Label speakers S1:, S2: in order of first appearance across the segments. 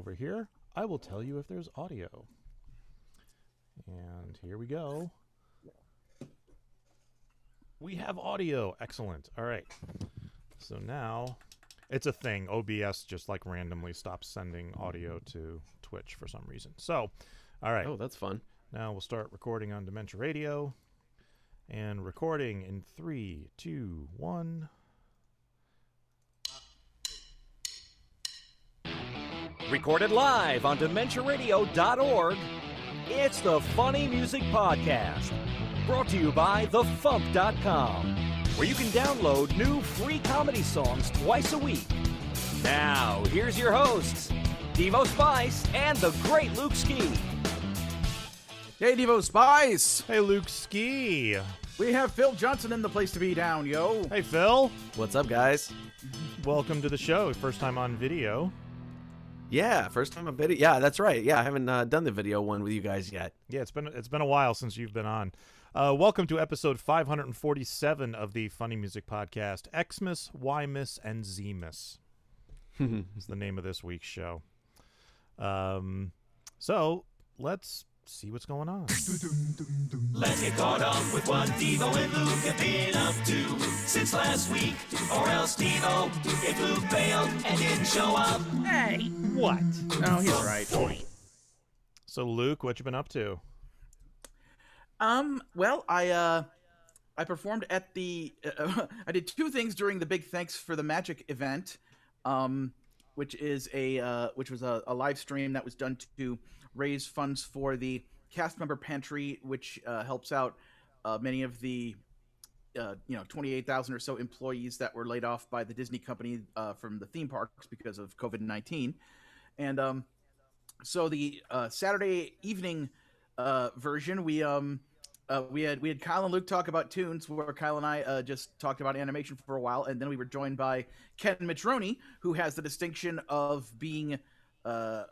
S1: over here. I will tell you if there's audio. And here we go. We have audio. Excellent. All right. So now, it's a thing. OBS just like randomly stops sending audio to Twitch for some reason. So, all right.
S2: Oh, that's fun.
S1: Now we'll start recording on Dementia Radio. And recording in 3, 2, 1.
S3: Recorded live on DementiaRadio.org, it's the Funny Music Podcast. Brought to you by FuMP.com, where you can download new free comedy songs twice a week. Now, here's your hosts, Devo Spice and the great Luke Ski.
S4: Hey, Devo Spice!
S1: Hey, Luke Ski.
S4: We have Phil Johnson in the place to be down, yo.
S1: Hey, Phil.
S2: What's up, guys?
S1: Welcome to the show. First time on video.
S2: Yeah, first time on video. Yeah, that's right. Yeah, I haven't done the video one with you guys yet.
S1: Yeah, it's been a while since you've been on. Welcome to episode 547 of the Funny Music Podcast. Xmas, Ymas, and Zmas is the name of this week's show. So let's see what's going on.
S5: Let's get caught up with what Devo and Luke have been up to since last week. Or else Devo, if Luke bailed and didn't show up.
S1: Hey, what?
S4: Oh, he's right.
S1: So, Luke, what you been up to?
S4: Well, I performed at the, I did two things during the Big Thanks for the Magic event, which was a live stream that was done to raise funds for the cast member pantry, which helps out many of the 28,000 or so employees that were laid off by the Disney company from the theme parks because of COVID-19. And so the Saturday evening version, we had Kyle and Luke talk about tunes, where Kyle and I just talked about animation for a while, and then we were joined by Ken Mitroni, who has the distinction of being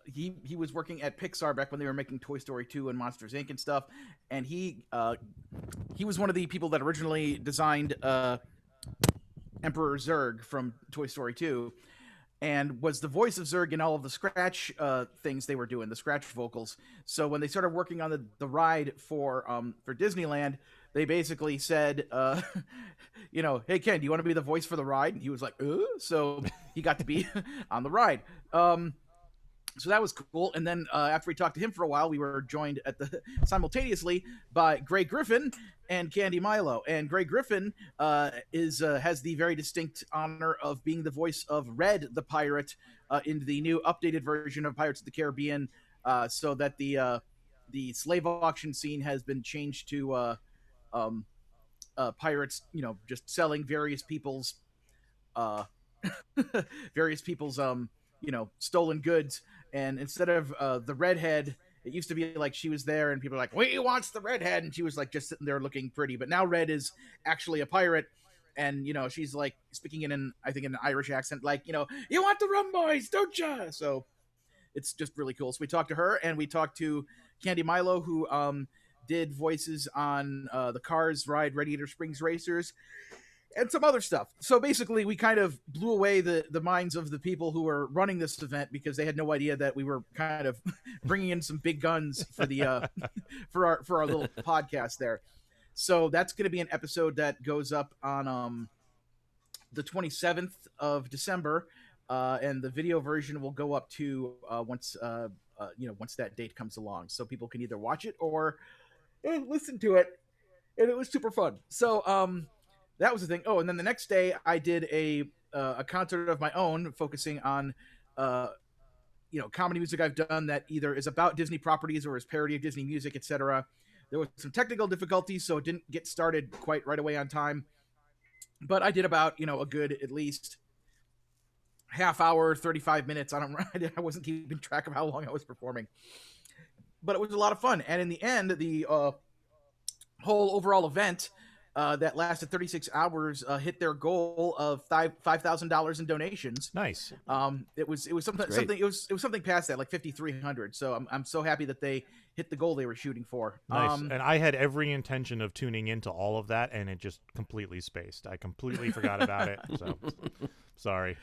S4: he was working at Pixar back when they were making Toy Story 2 and Monsters Inc. and stuff, and he was one of the people that originally designed Emperor Zurg from Toy Story 2, and was the voice of Zurg in all of the Scratch things they were doing, the Scratch vocals. So when they started working on the ride for Disneyland, they basically said, hey, Ken, do you want to be the voice for the ride? And he was like, so he got to be on the ride. So that was cool. And then after we talked to him for a while, we were joined simultaneously by Greg Griffin and Candy Milo. And Greg Griffin has the very distinct honor of being the voice of Red the Pirate in the new updated version of Pirates of the Caribbean, so that the slave auction scene has been changed to pirates, just selling various people's stolen goods. And instead of the redhead, it used to be like she was there and people were like, "We wants the redhead," and she was like just sitting there looking pretty. But now Red is actually a pirate, and she's like speaking in an Irish accent, like, "You want the rum, boys, don't ya?" So it's just really cool. So we talked to her, and we talked to Candy Milo, who did voices on the Cars ride Radiator Springs Racers, and some other stuff. So basically, we kind of blew away the minds of the people who were running this event, because they had no idea that we were kind of bringing in some big guns for the for our little podcast there. So that's going to be an episode that goes up on the 27th of December, and the video version will go up to once that date comes along, so people can either watch it or listen to it. And it was super fun. So that was the thing. Oh, and then the next day I did a concert of my own, focusing on comedy music I've done that either is about Disney properties or is parody of Disney music, etc. There was some technical difficulties, so it didn't get started quite right away on time. But I did about a good at least half hour, 35 minutes. I wasn't keeping track of how long I was performing, but it was a lot of fun. And in the end, the whole overall event that lasted 36 hours hit their goal of $5,000 in donations.
S1: Nice.
S4: It was something past that, like 5,300. So I'm so happy that they hit the goal they were shooting for.
S1: Nice. And I had every intention of tuning into all of that, and it just completely spaced. I completely forgot about it. So sorry.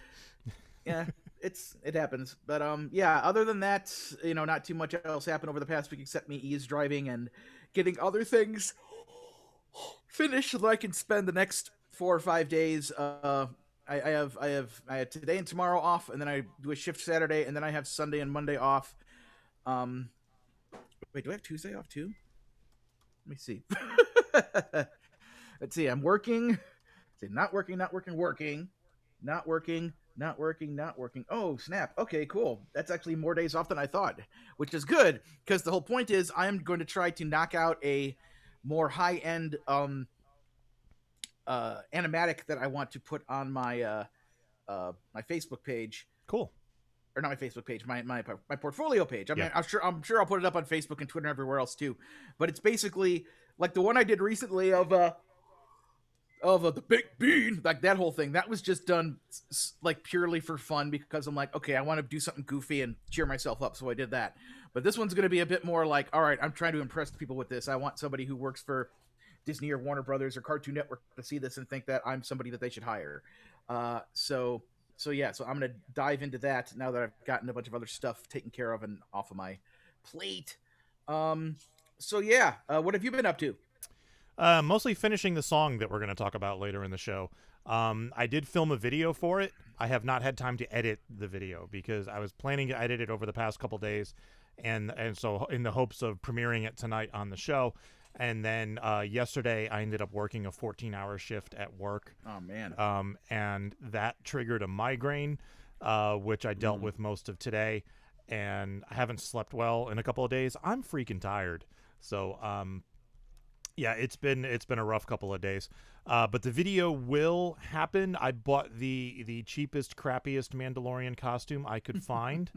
S4: Yeah. it happens. But yeah, other than that, not too much else happened over the past week except me eavesdriving and getting other things finished so that I can spend the next 4 or 5 days. I had today and tomorrow off, and then I do a shift Saturday, and then I have Sunday and Monday off. Wait, do I have Tuesday off too? Let me see. Let's see. I'm working. Let's see, not working. Oh, snap. Okay, cool. That's actually more days off than I thought, which is good because the whole point is I'm going to try to knock out a more high-end animatic that I want to put on my my Facebook page.
S1: Cool.
S4: Or not my Facebook page, my portfolio page. I'm sure I'll put it up on Facebook and Twitter and everywhere else too. But it's basically like the one I did recently of the Big Bean, like that whole thing. That was just done like purely for fun because I'm like, okay, I want to do something goofy and cheer myself up, so I did that. But this one's going to be a bit more like, all right, I'm trying to impress people with this. I want somebody who works for Disney or Warner Brothers or Cartoon Network to see this and think that I'm somebody that they should hire. So I'm going to dive into that now that I've gotten a bunch of other stuff taken care of and off of my plate. What have you been up to?
S1: Mostly finishing the song that we're going to talk about later in the show. I did film a video for it. I have not had time to edit the video because I was planning to edit it over the past couple days, and so in the hopes of premiering it tonight on the show. And then yesterday I ended up working a 14-hour shift at work.
S4: Oh, man.
S1: And that triggered a migraine, which I dealt with most of today. And I haven't slept well in a couple of days. I'm freaking tired. So, yeah, it's been a rough couple of days. But the video will happen. I bought the cheapest, crappiest Mandalorian costume I could find.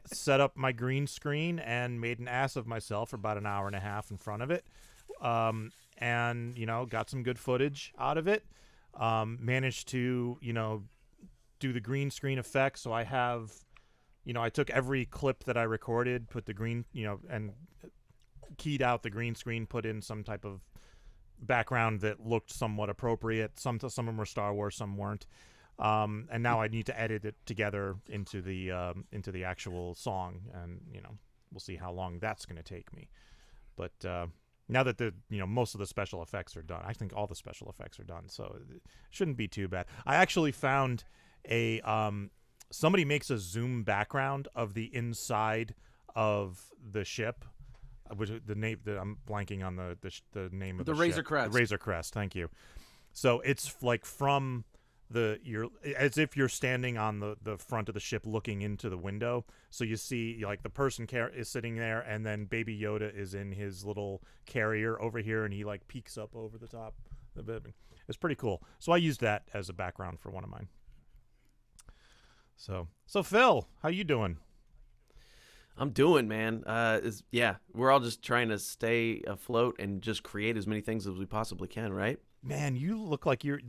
S1: Set up my green screen and made an ass of myself for about an hour and a half in front of it. And, got some good footage out of it. Managed to, do the green screen effect. So I have, I took every clip that I recorded, put the green, and keyed out the green screen, put in some type of background that looked somewhat appropriate. Some of them were Star Wars, some weren't. And now I need to edit it together into the actual song, and we'll see how long that's going to take me. But now that the most of the special effects are done, I think all the special effects are done, so it shouldn't be too bad. I actually found a somebody makes a zoom background of the inside of the ship, which the name that I'm blanking on the name of the
S4: Razor
S1: ship.
S4: Crest.
S1: The Razor Crest. Thank you. So it's like from you're as if you're standing on the front of the ship looking into the window, so you see like the person is sitting there, and then Baby Yoda is in his little carrier over here, and he like peeks up over the top. It's pretty cool. So I used that as a background for one of mine. So Phil, how you doing?
S2: I'm doing, man. We're all just trying to stay afloat and just create as many things as we possibly can, right?
S1: Man, you look like you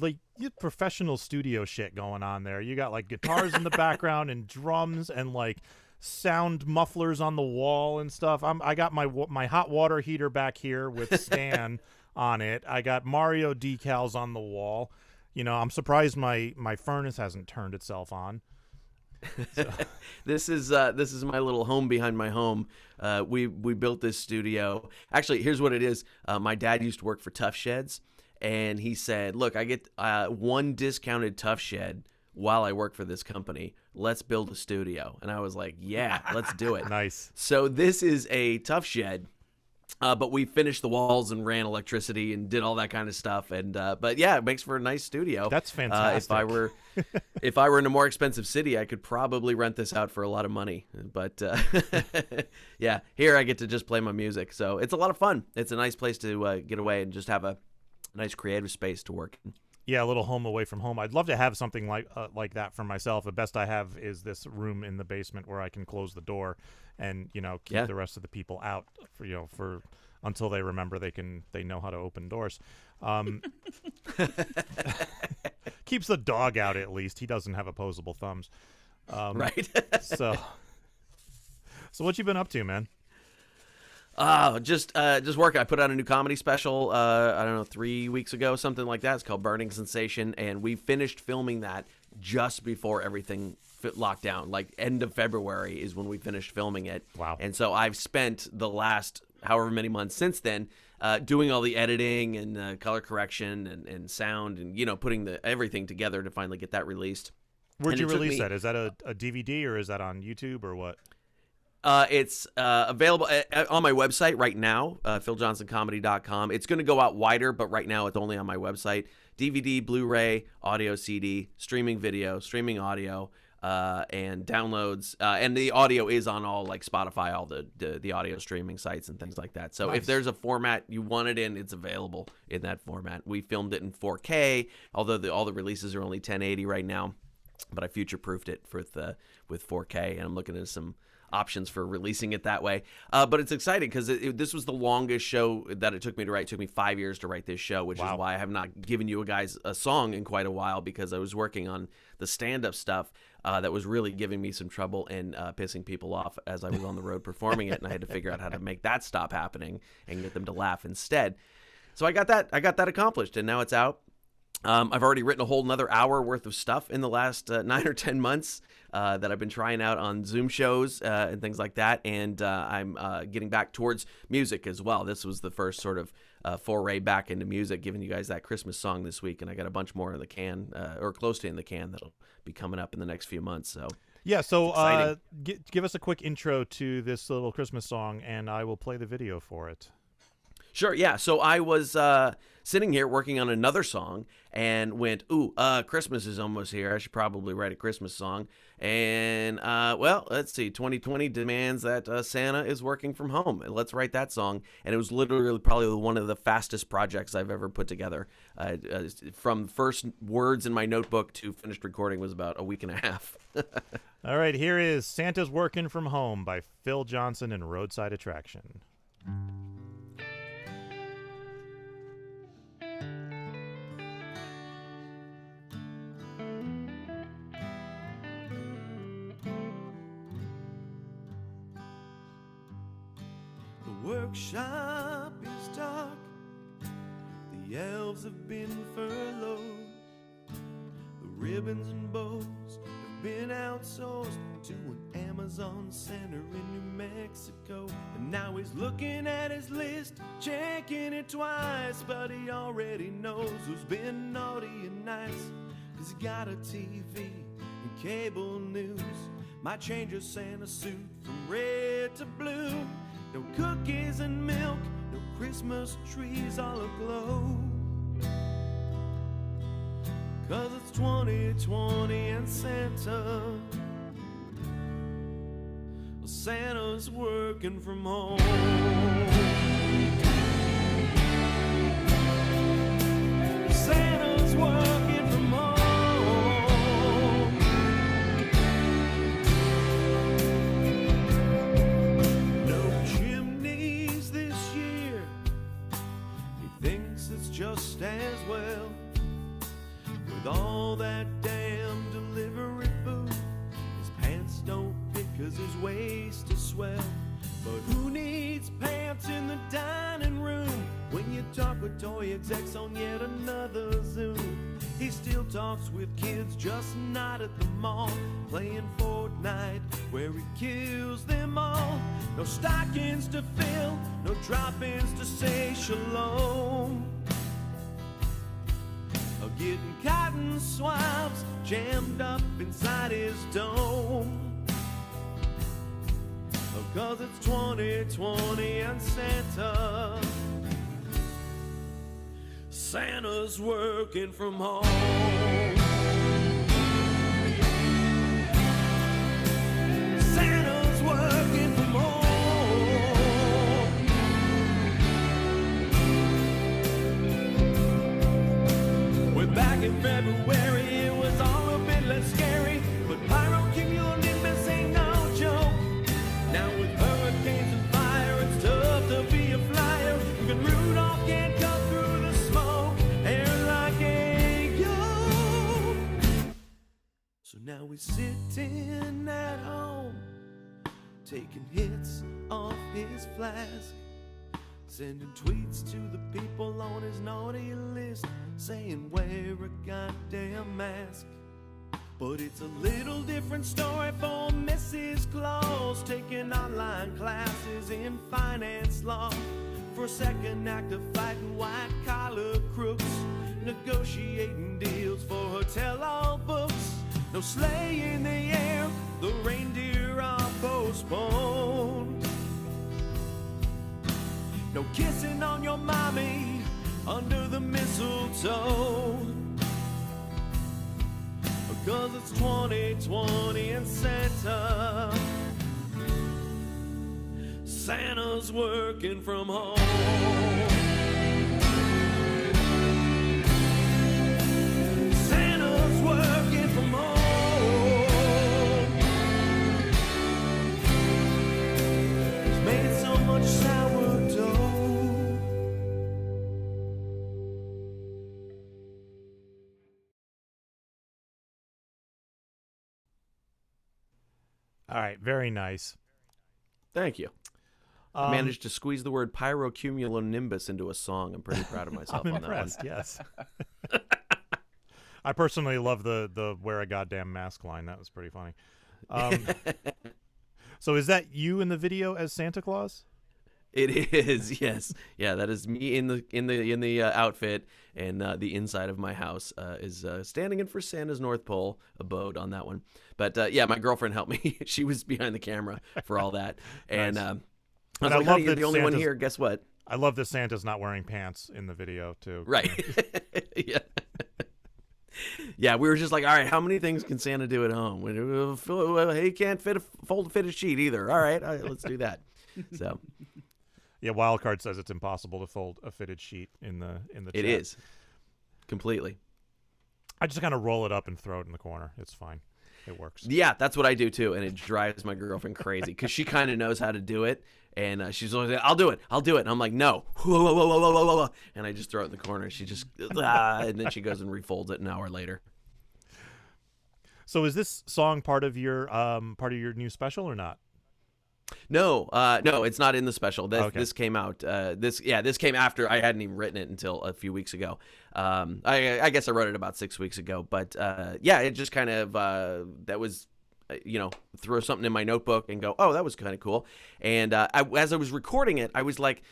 S1: professional studio shit going on there. You got like guitars in the background and drums and like sound mufflers on the wall and stuff. I got my hot water heater back here with Stan on it. I got Mario decals on the wall. I'm surprised my furnace hasn't turned itself on. So.
S2: This is my little home behind my home. We built this studio. Actually, here's what it is. My dad used to work for Tough Sheds. And he said, look, I get one discounted Tough Shed while I work for this company. Let's build a studio. And I was like, yeah, let's do it.
S1: Nice.
S2: So this is a Tough Shed, but we finished the walls and ran electricity and did all that kind of stuff. And but yeah, it makes for a nice studio.
S1: That's fantastic.
S2: If I were in a more expensive city, I could probably rent this out for a lot of money. But yeah, here I get to just play my music. So it's a lot of fun. It's a nice place to get away and just have a nice creative space to work in.
S1: Yeah, a little home away from home. I'd love to have something like that for myself. The best I have is this room in the basement where I can close the door and keep the rest of the people out for until they remember they know how to open doors. Keeps the dog out at least. He doesn't have opposable thumbs.
S2: Right.
S1: So what you been up to, man?
S2: Just work. I put out a new comedy special, I don't know, 3 weeks ago, something like that. It's called Burning Sensation, and we finished filming that just before everything locked down. Like end of February is when we finished filming it.
S1: Wow.
S2: And so I've spent the last however many months since then doing all the editing and color correction and sound and, you know, putting everything together to finally get that released.
S1: Where'd you release that? Is that a DVD or is that on YouTube or what?
S2: It's available on my website right now, philjohnsоncomedy.com. It's going to go out wider, but right now it's only on my website. DVD, Blu-ray, audio CD, streaming video, streaming audio, and downloads. And the audio is on all like Spotify, all the audio streaming sites and things like that. So if there's a format you want it in, it's available in that format. We filmed it in 4K, although all the releases are only 1080 right now. But I future-proofed it with 4K, and I'm looking at some options for releasing it that way. But it's exciting because this was the longest show that it took me to write. It took me 5 years to write this show, which is why I have not given you guys a song in quite a while, because I was working on the stand-up stuff that was really giving me some trouble and pissing people off as I was on the road performing it, and I had to figure out how to make that stop happening and get them to laugh instead. So I got that accomplished, and now it's out. I've already written a whole another hour worth of stuff in the last 9 or 10 months that I've been trying out on Zoom shows and things like that. And I'm getting back towards music as well. This was the first sort of foray back into music, giving you guys that Christmas song this week. And I got a bunch more in the can or close to in the can that'll be coming up in the next few months. So
S1: yeah, so give us a quick intro to this little Christmas song, and I will play the video for it.
S2: Sure, yeah. So I was sitting here working on another song and went, Christmas is almost here. I should probably write a Christmas song. And, well, let's see. 2020 demands that Santa is working from home. Let's write that song. And it was literally probably one of the fastest projects I've ever put together. From first words in my notebook to finished recording was about a week and a half.
S1: All right, here is Santa's Working from Home by Phil Johnson and Roadside Attraction.
S6: Workshop is dark, the elves have been furloughed, the ribbons and bows have been outsourced to an Amazon center in New Mexico. And now he's looking at his list, checking it twice, but he already knows who's been naughty and nice, 'cause he got a TV and cable news. Might change your Santa suit from red to blue. No cookies and milk, no Christmas trees all aglow. 'Cause it's 2020 and Santa's working from home. Santa's working from home. Just as well, with all that damn delivery food, his pants don't fit 'cause his waist is swell. But who needs pants in the dining room when you talk with toy execs on yet another Zoom? He still talks with kids, just not at the mall, playing Fortnite where he kills them all. No stockings to fill, no drop-ins to say shalom. Getting cotton swabs jammed up inside his dome. 'Cause it's 2020 and Santa's working from home. Santa's working from home. Back in February, it was all a bit less scary, but pyrocumulonimbus ain't no joke. Now with hurricanes and fire, it's tough to be a flyer. Even Rudolph can't cut through the smoke, air like a yoke. So now we're sitting at home, taking hits off his flask, sending tweets to the people on his naughty list, saying wear a goddamn mask. But it's a little different story for Mrs. Claus, taking online classes in finance law. For a second act of fighting white-collar crooks, negotiating deals for hotel all books. No sleigh in the air, the reindeer are postponed. No kissing on your mommy under the mistletoe. Because it's 2020 and Santa's working from home. Santa's working from home. He's made so much sourdough.
S1: All right, very nice.
S2: Thank you. I managed to squeeze the word pyrocumulonimbus into a song. I'm pretty proud of myself
S1: I'm
S2: on
S1: impressed,
S2: that one.
S1: yes. I personally love the wear a goddamn mask line. That was pretty funny. So is that you in the video as Santa Claus?
S2: It is, yes. Yeah, that is me in the outfit, and the inside of my house is standing in for Santa's North Pole abode on that one. But yeah, my girlfriend helped me. She was behind the camera for all that, and
S1: Nice.
S2: I was
S1: And
S2: like,
S1: I love
S2: "Honey, you're
S1: that
S2: the only one
S1: Santa's-
S2: here. Guess what?"
S1: I love that Santa's not wearing pants in the video too.
S2: Right? Yeah. Yeah, we were just like, all right, how many things can Santa do at home? He can't fold a fitted sheet either. All right, let's do that. So
S1: Yeah, Wildcard says it's impossible to fold a fitted sheet in the
S2: it
S1: chat.
S2: is completely.
S1: I just kind of roll it up and throw it in the corner. It's fine. It works.
S2: Yeah, that's what I do too, and it drives my girlfriend crazy because she kind of knows how to do it, and she's always like, I'll do it. And I'm like, no, and I just throw it in the corner. She just, and then she goes and refolds it an hour later.
S1: So is this song part of your new special or not?
S2: No, it's not in the special.
S1: Okay.
S2: This came out. This came after I hadn't even written it until a few weeks ago. I guess I wrote it about 6 weeks ago. But yeah, it just kind of that was, throw something in my notebook and go, oh, that was kind of cool. And as I was recording it, I was like,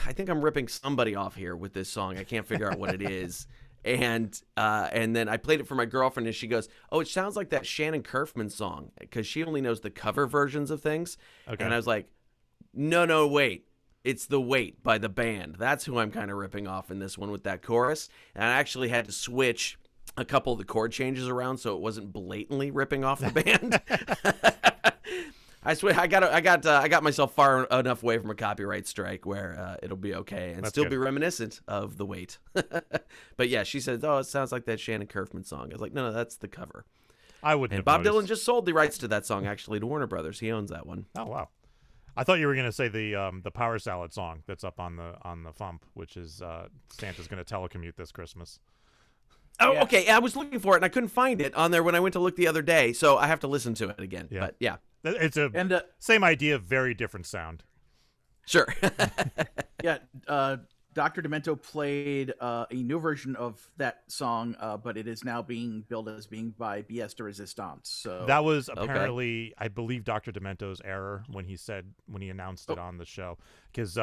S2: I think I'm ripping somebody off here with this song. I can't figure out what it is. And then I played it for my girlfriend, and she goes, "Oh, it sounds like that Shannon Kerfman song," because she only knows the cover versions of things.
S1: Okay.
S2: And I was like, "No, wait, it's The Wait by the band. That's who I'm kind of ripping off in this one with that chorus." And I actually had to switch a couple of the chord changes around so it wasn't blatantly ripping off the band. I swear, I got myself far enough away from a copyright strike where it'll be okay and
S1: That's
S2: still
S1: good.
S2: be reminiscent of The Wait. But yeah, she said, "Oh, it sounds like that Shannon Kerfman song." I was like, "No, that's the cover."
S1: I wouldn't.
S2: And
S1: have
S2: Bob Dylan
S1: noticed.
S2: just sold the rights to that song actually to Warner Brothers. He owns that one.
S1: Oh wow. I thought you were gonna say the Power Salad song that's up on the FuMP, which is Santa's gonna telecommute this Christmas.
S2: Oh,
S4: Yeah.
S2: okay. I was looking for it and I couldn't find it on there when I went to look the other day, so I have to listen to it again.
S1: Yeah.
S2: But yeah,
S1: It's a
S4: And
S1: same idea, very different sound.
S2: sure.
S4: yeah, Dr. Demento played a new version of that song, but it is now being billed as being by BS de Resistance. So
S1: That was apparently, I believe, Dr. Demento's error when he announced it on the show, because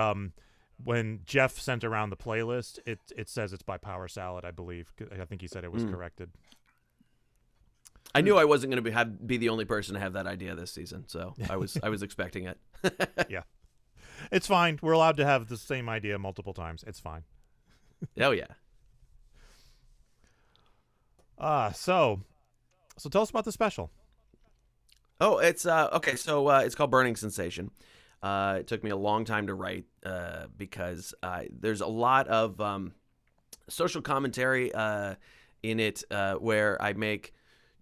S1: when Jeff sent around the playlist, it says it's by Power Salad, I believe. I think he said it was corrected.
S2: I knew I wasn't going to be the only person to have that idea this season, so I was expecting it.
S1: Yeah, it's fine. We're allowed to have the same idea multiple times. It's fine.
S2: Oh yeah.
S1: So tell us about the special.
S2: Oh, it's okay. So it's called Burning Sensation. It took me a long time to write because there's a lot of social commentary in it where I make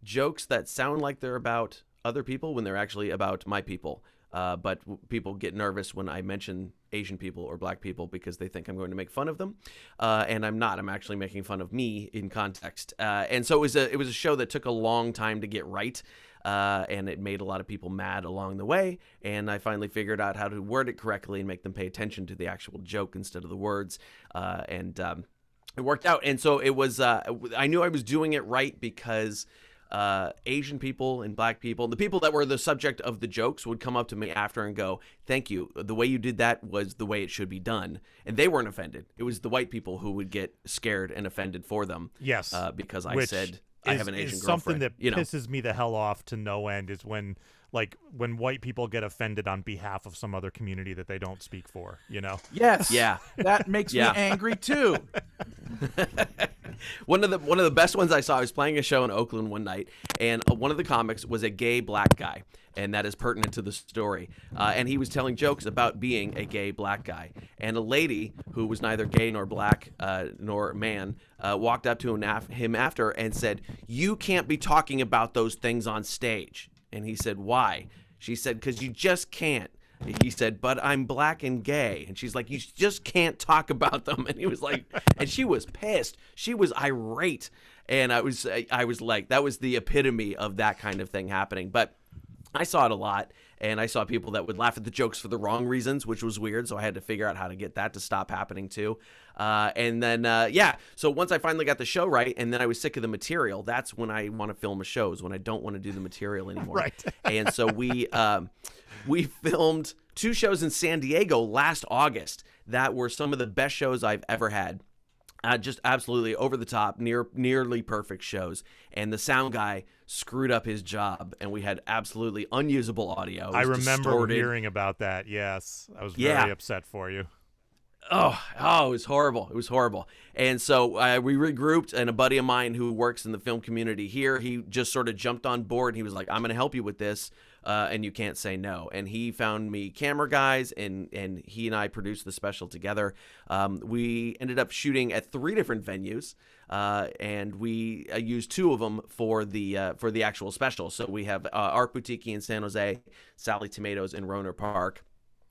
S2: jokes that sound like they're about other people when they're actually about my people. But people get nervous when I mention Asian people or black people because they think I'm going to make fun of them, and I'm not. I'm actually making fun of me in context. And so it was a show that took a long time to get right. And it made a lot of people mad along the way, and I finally figured out how to word it correctly and make them pay attention to the actual joke instead of the words, and it worked out. And so it was I knew I was doing it right because Asian people and black people, the people that were the subject of the jokes would come up to me after and go, "Thank you. The way you did that was the way it should be done." And they weren't offended. It was the white people who would get scared and offended for them.
S1: Yes.
S2: Because I said I have an Asian
S1: something
S2: girlfriend.
S1: that pisses me the hell off to no end is when white people get offended on behalf of some other community that they don't speak for,
S4: Yes.
S2: Yeah.
S4: That makes me angry too.
S2: One of the best ones I saw, I was playing a show in Oakland one night, and one of the comics was a gay black guy, and that is pertinent to the story. And he was telling jokes about being a gay black guy. And a lady who was neither gay nor black nor man walked up to him after and said, "You can't be talking about those things on stage." And he said, "Why?" She said, "Because you just can't." He said, "But I'm black and gay." And she's like, "You just can't talk about them." And he was like, and she was pissed. She was irate. And I was like, that was the epitome of that kind of thing happening. But I saw it a lot, and I saw people that would laugh at the jokes for the wrong reasons, which was weird. So I had to figure out how to get that to stop happening too. And then, so once I finally got the show right, and then I was sick of the material, that's when I want to film a show, is when I don't want to do the material anymore.
S1: Right.
S2: And so we filmed 2 shows in San Diego last August that were some of the best shows I've ever had. Just absolutely over the top, nearly perfect shows. And the sound guy screwed up his job, and we had absolutely unusable audio.
S1: I remember
S2: distorted.
S1: hearing about that. Yes, I was very upset for you.
S2: Oh, it was horrible. It was horrible. And so we regrouped, and a buddy of mine who works in the film community here, he just sort of jumped on board. He was like, "I'm going to help you with this, and you can't say no." And he found me camera guys, and he and I produced the special together. We ended up shooting at 3 different venues, and we used 2 of them for the actual special. So we have Art Boutique in San Jose, Sally Tomatoes in Roner Park.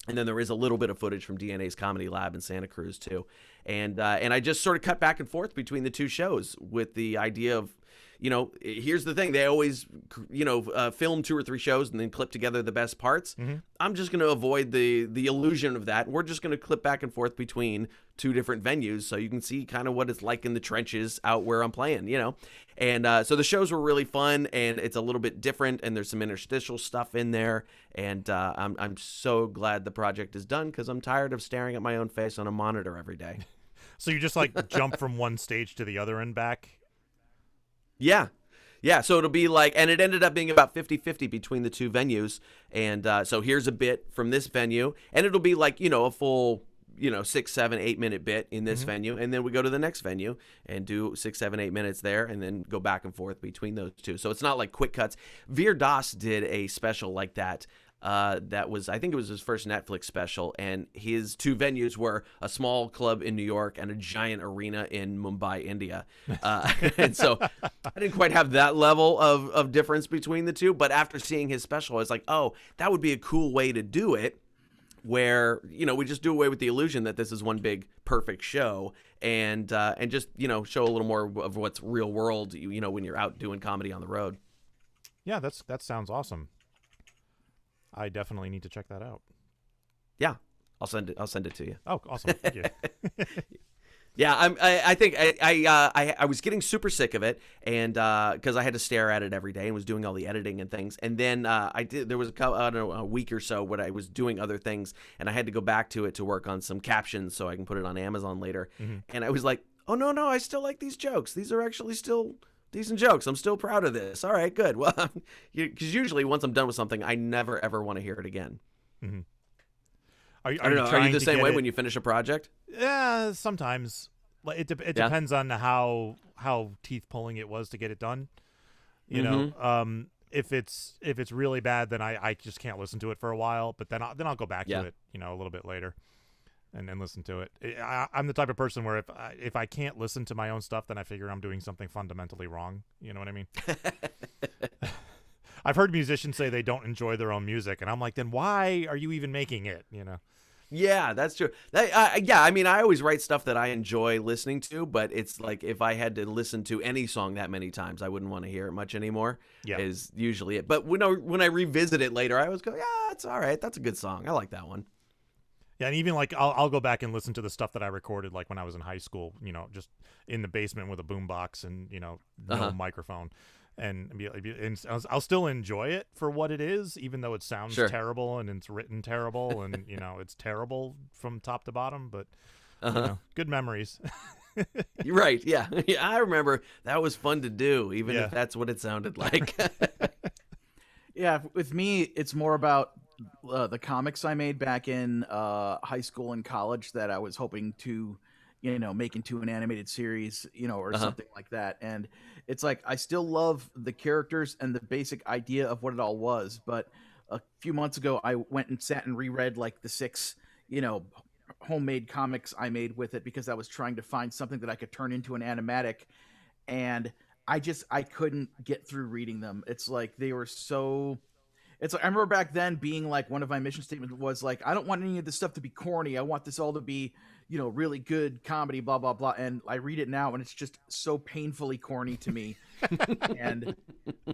S2: And then there is a little bit of footage from DNA's Comedy Lab in Santa Cruz too. And I just sort of cut back and forth between the 2 shows with the idea of, here's the thing. They always, film 2 or 3 shows and then clip together the best parts. Mm-hmm. I'm just going to avoid the illusion of that. We're just going to clip back and forth between 2 different venues so you can see kind of what it's like in the trenches out where I'm playing, And so the shows were really fun, and it's a little bit different, and there's some interstitial stuff in there. And I'm so glad the project is done, because I'm tired of staring at my own face on a monitor every day.
S1: So you just jump from one stage to the other and back?
S2: Yeah. So it'll be and it ended up being about 50-50 between the 2 venues. And so here's a bit from this venue, and it'll be a full 6, 7, 8 minute bit in this venue, and then we go to the next venue and do 6, 7, 8 minutes there, and then go back and forth between those 2. So it's not like quick cuts. Veer Das did a special like that. That was, I think it was his first Netflix special, and his 2 venues were a small club in New York and a giant arena in Mumbai, India. And so I didn't quite have that level of difference between the 2, but after seeing his special, I was like, oh, that would be a cool way to do it, where we just do away with the illusion that this is one big perfect show, and just show a little more of what's real world when you're out doing comedy on the road.
S1: Yeah, that sounds awesome. I definitely need to check that out.
S2: Yeah, I'll send it to you.
S1: Oh, awesome! Thank you.
S2: Yeah, I think I was getting super sick of it, and because I had to stare at it every day and was doing all the editing and things, and then there was a week or so when I was doing other things, and I had to go back to it to work on some captions so I can put it on Amazon later, and I was like, oh no, I still like these jokes. These are actually still decent jokes. I'm still proud of this. All right, good. Well, because usually once I'm done with something, I never ever want to hear it again.
S1: Mm-hmm.
S2: I don't know. Are you the same way when you finish a project?
S1: Yeah, sometimes. It depends on how teeth pulling it was to get it done. If it's really bad, then I just can't listen to it for a while. But then I'll go back to it, a little bit later, and then listen to it. I'm the type of person where if I can't listen to my own stuff, then I figure I'm doing something fundamentally wrong. You know what I mean? I've heard musicians say they don't enjoy their own music, and I'm like, then why are you even making it?
S2: Yeah, that's true. I mean, I always write stuff that I enjoy listening to, but it's like if I had to listen to any song that many times, I wouldn't want to hear it much anymore. Yeah, is usually it. But when I revisit it later, I always go, yeah, it's all right. That's a good song. I like that one.
S1: Yeah, and even I'll go back and listen to the stuff that I recorded when I was in high school, just in the basement with a boombox and no microphone, and I'll still enjoy it for what it is, even though it sounds
S2: Sure.
S1: terrible and it's written terrible and it's terrible from top to bottom. But good memories.
S2: You're right. Yeah. Yeah. I remember that was fun to do, even
S1: Yeah.
S2: if that's what it sounded like.
S4: Yeah, with me, it's more about the comics I made back in high school and college that I was hoping to, make into an animated series, or something like that. And it's like I still love the characters and the basic idea of what it all was. But a few months ago, I went and sat and reread like the 6, homemade comics I made with it because I was trying to find something that I could turn into an animatic, and I couldn't get through reading them. It's like they were so. It's like I remember back then being like one of my mission statements was like, I don't want any of this stuff to be corny. I want this all to be, really good comedy, blah blah blah. And I read it now, and it's just so painfully corny to me, and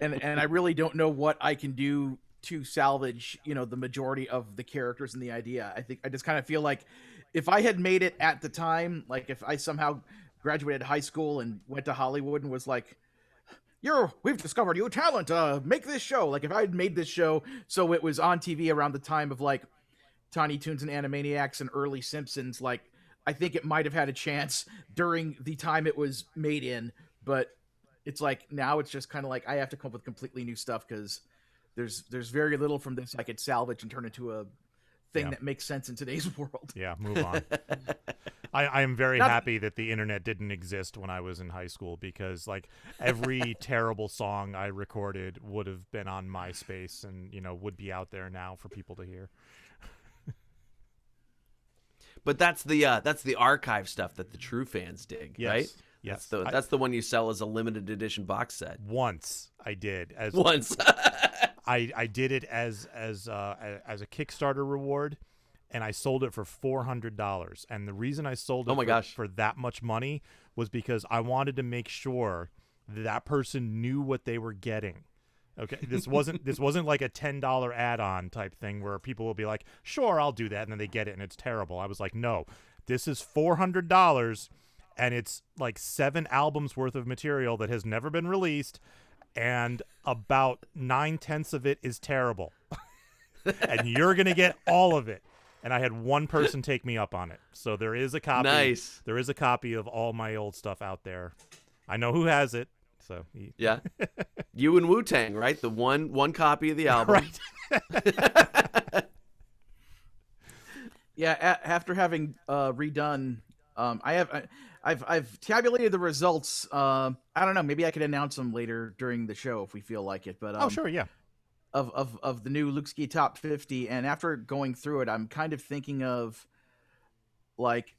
S4: I really don't know what I can do to salvage, the majority of the characters and the idea. I just kind of feel like if I had made it at the time, like if I somehow graduated high school and went to Hollywood and was like, we've discovered your talent, make this show. Like if I had made this show so it was on TV around the time of like Tiny Toons and Animaniacs and early Simpsons, like I think it might have had a chance during the time it was made in, but it's like now it's just kind of like I have to come up with completely new stuff because there's very little from this I could salvage and turn into a thing that makes sense in today's world.
S1: Yeah, move on. I am very happy that the internet didn't exist when I was in high school because like every terrible song I recorded would have been on MySpace and would be out there now for people to hear.
S2: But that's the archive stuff that the true fans dig,
S1: Yes.
S2: right?
S1: Yes.
S2: That's the one you sell as a limited edition box set.
S1: Once I did
S2: Once.
S1: I did it as a Kickstarter reward, and I sold it for $400. And the reason I sold it for that much money was because I wanted to make sure that person knew what they were getting. Okay, this wasn't like a $10 add-on type thing where people will be like, "Sure, I'll do that," and then they get it and it's terrible. I was like, "No, this is $400, and it's like 7 albums worth of material that has never been released." And about 9/10 of it is terrible. And you're going to get all of it. And I had one person take me up on it. So there is a copy.
S2: Nice.
S1: There is a copy of all my old stuff out there. I know who has it. So
S2: yeah. You and Wu-Tang, right? The one copy of the album.
S1: Right.
S4: Yeah, after having redone I've tabulated the results. I don't know. Maybe I could announce them later during the show if we feel like it. But
S1: oh, sure, yeah.
S4: Of the new Luke Ski Top 50, and after going through it, I'm kind of thinking of like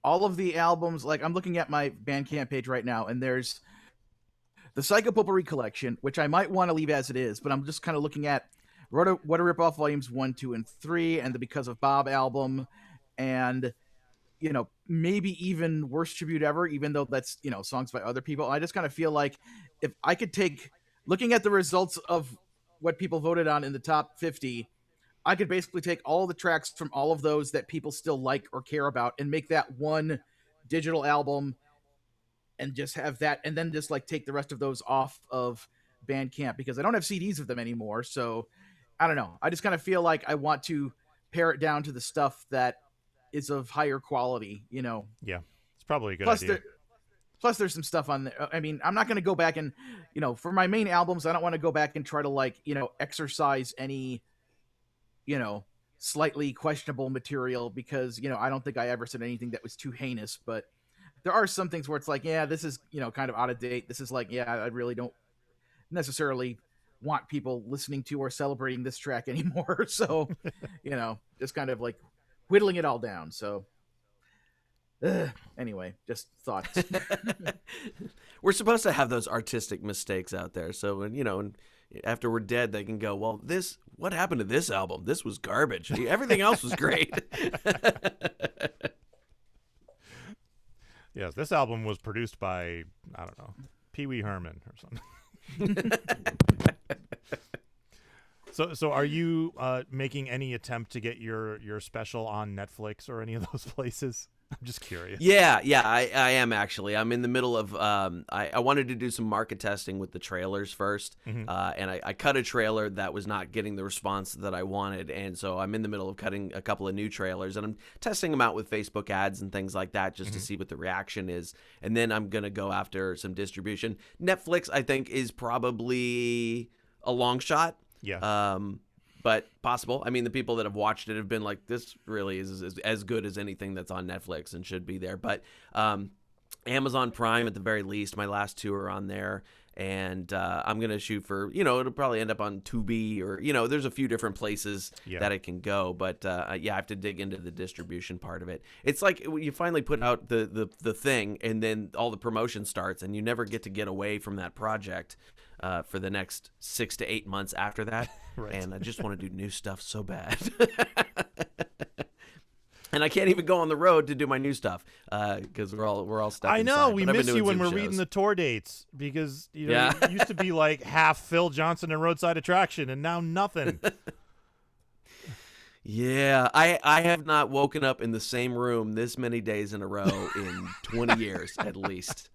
S4: all of the albums. Like I'm looking at my Bandcamp page right now, and there's the Psycho Potpourri collection, which I might want to leave as it is, but I'm just kind of looking at What a Ripoff Volumes 1, 2, and 3, and the Because of Bob album, and maybe even Worst Tribute Ever, even though that's, songs by other people. I just kind of feel like if I could take, looking at the results of what people voted on in the top 50, I could basically take all the tracks from all of those that people still like or care about and make that one digital album and just have that, and then just like take the rest of those off of Bandcamp because I don't have CDs of them anymore. So I don't know. I just kind of feel like I want to pare it down to the stuff that is of higher quality,
S1: Yeah, it's probably a good
S4: plus
S1: idea.
S4: Plus there's some stuff on there. I mean, I'm not going to go back and, for my main albums, I don't want to go back and try to exercise any, slightly questionable material because, I don't think I ever said anything that was too heinous, but there are some things where it's like, yeah, this is, kind of out of date. This is like, yeah, I really don't necessarily want people listening to or celebrating this track anymore. So, just kind of like whittling it all down. So anyway, just thoughts.
S2: We're supposed to have those artistic mistakes out there. So when, after we're dead, they can go, well, what happened to this album? This was garbage. Everything else was great.
S1: Yes, this album was produced by, I don't know, Pee Wee Herman or something. So are you making any attempt to get your special on Netflix or any of those places? I'm just curious.
S2: Yeah, I am actually. I'm in the middle of. I wanted to do some market testing with the trailers first, and I cut a trailer that was not getting the response that I wanted, and so I'm in the middle of cutting a couple of new trailers, and I'm testing them out with Facebook ads and things like that just to see what the reaction is, and then I'm gonna go after some distribution. Netflix, I think, is probably a long shot.
S1: Yeah.
S2: But possible. I mean, the people that have watched it have been like, this really is as good as anything that's on Netflix and should be there. But Amazon Prime, at the very least, my last two are on there. And I'm going to shoot for, it'll probably end up on Tubi or, there's a few different places that it can go. But, I have to dig into the distribution part of it. It's like you finally put out the thing and then all the promotion starts and you never get away from that project for the next 6 to 8 months after that.
S1: Right.
S2: And I just want to do new stuff so bad. And I can't even go on the road to do my new stuff because we're all stuck.
S1: I know
S2: inside.
S1: we
S2: But I've been
S1: miss you
S2: doing
S1: when
S2: Zoom
S1: we're
S2: shows.
S1: reading the tour dates because
S2: Yeah.
S1: it used to be like half Phil Johnson and Roadside Attraction, and now nothing.
S2: Yeah, I have not woken up in the same room this many days in a row in 20 years at least.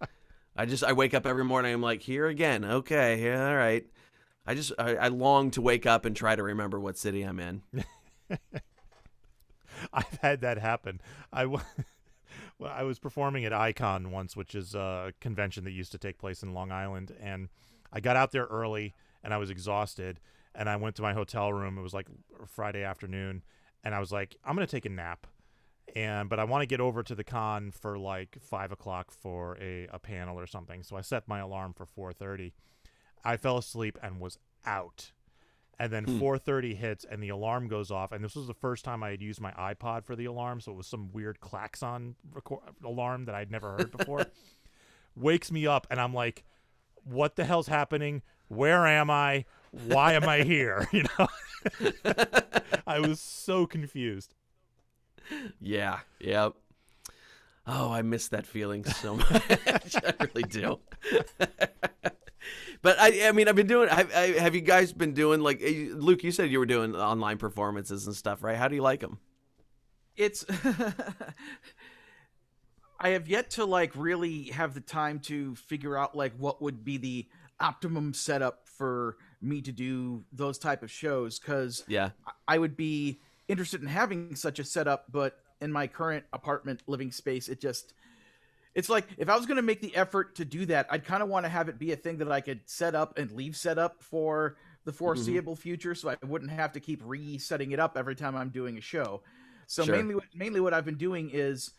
S2: I wake up every morning. I'm like, here again. Okay, yeah, all right. I long to wake up and try to remember what city I'm in.
S1: I've had that happen. Well, I was performing at Icon once, which is a convention that used to take place in Long Island, and I got out there early, and I was exhausted, and I went to my hotel room. It was like Friday afternoon, and I was like, I'm going to take a nap, but I want to get over to the con for like 5 o'clock for a panel or something, so I set my alarm for 4:30. I fell asleep and was out. And then 4:30 hits and the alarm goes off. And this was the first time I had used my iPod for the alarm. So it was some weird klaxon alarm that I'd never heard before. Wakes me up and I'm like, what the hell's happening? Where am I? Why am I here? I was so confused.
S2: Yeah, yep. Oh, I miss that feeling so much. I really do. But I mean, I've been doing. Have you guys been doing like Luke? You said you were doing online performances and stuff, right? How do you like them?
S4: It's I have yet to like really have the time to figure out like what would be the optimum setup for me to do those type of shows, because
S2: Yeah.
S4: I would be interested in having such a setup, but in my current apartment living space, it's like if I was going to make the effort to do that, I'd kind of want to have it be a thing that I could set up and leave set up for the foreseeable future, so I wouldn't have to keep resetting it up every time I'm doing a show. So
S2: Sure.
S4: mainly what I've been doing is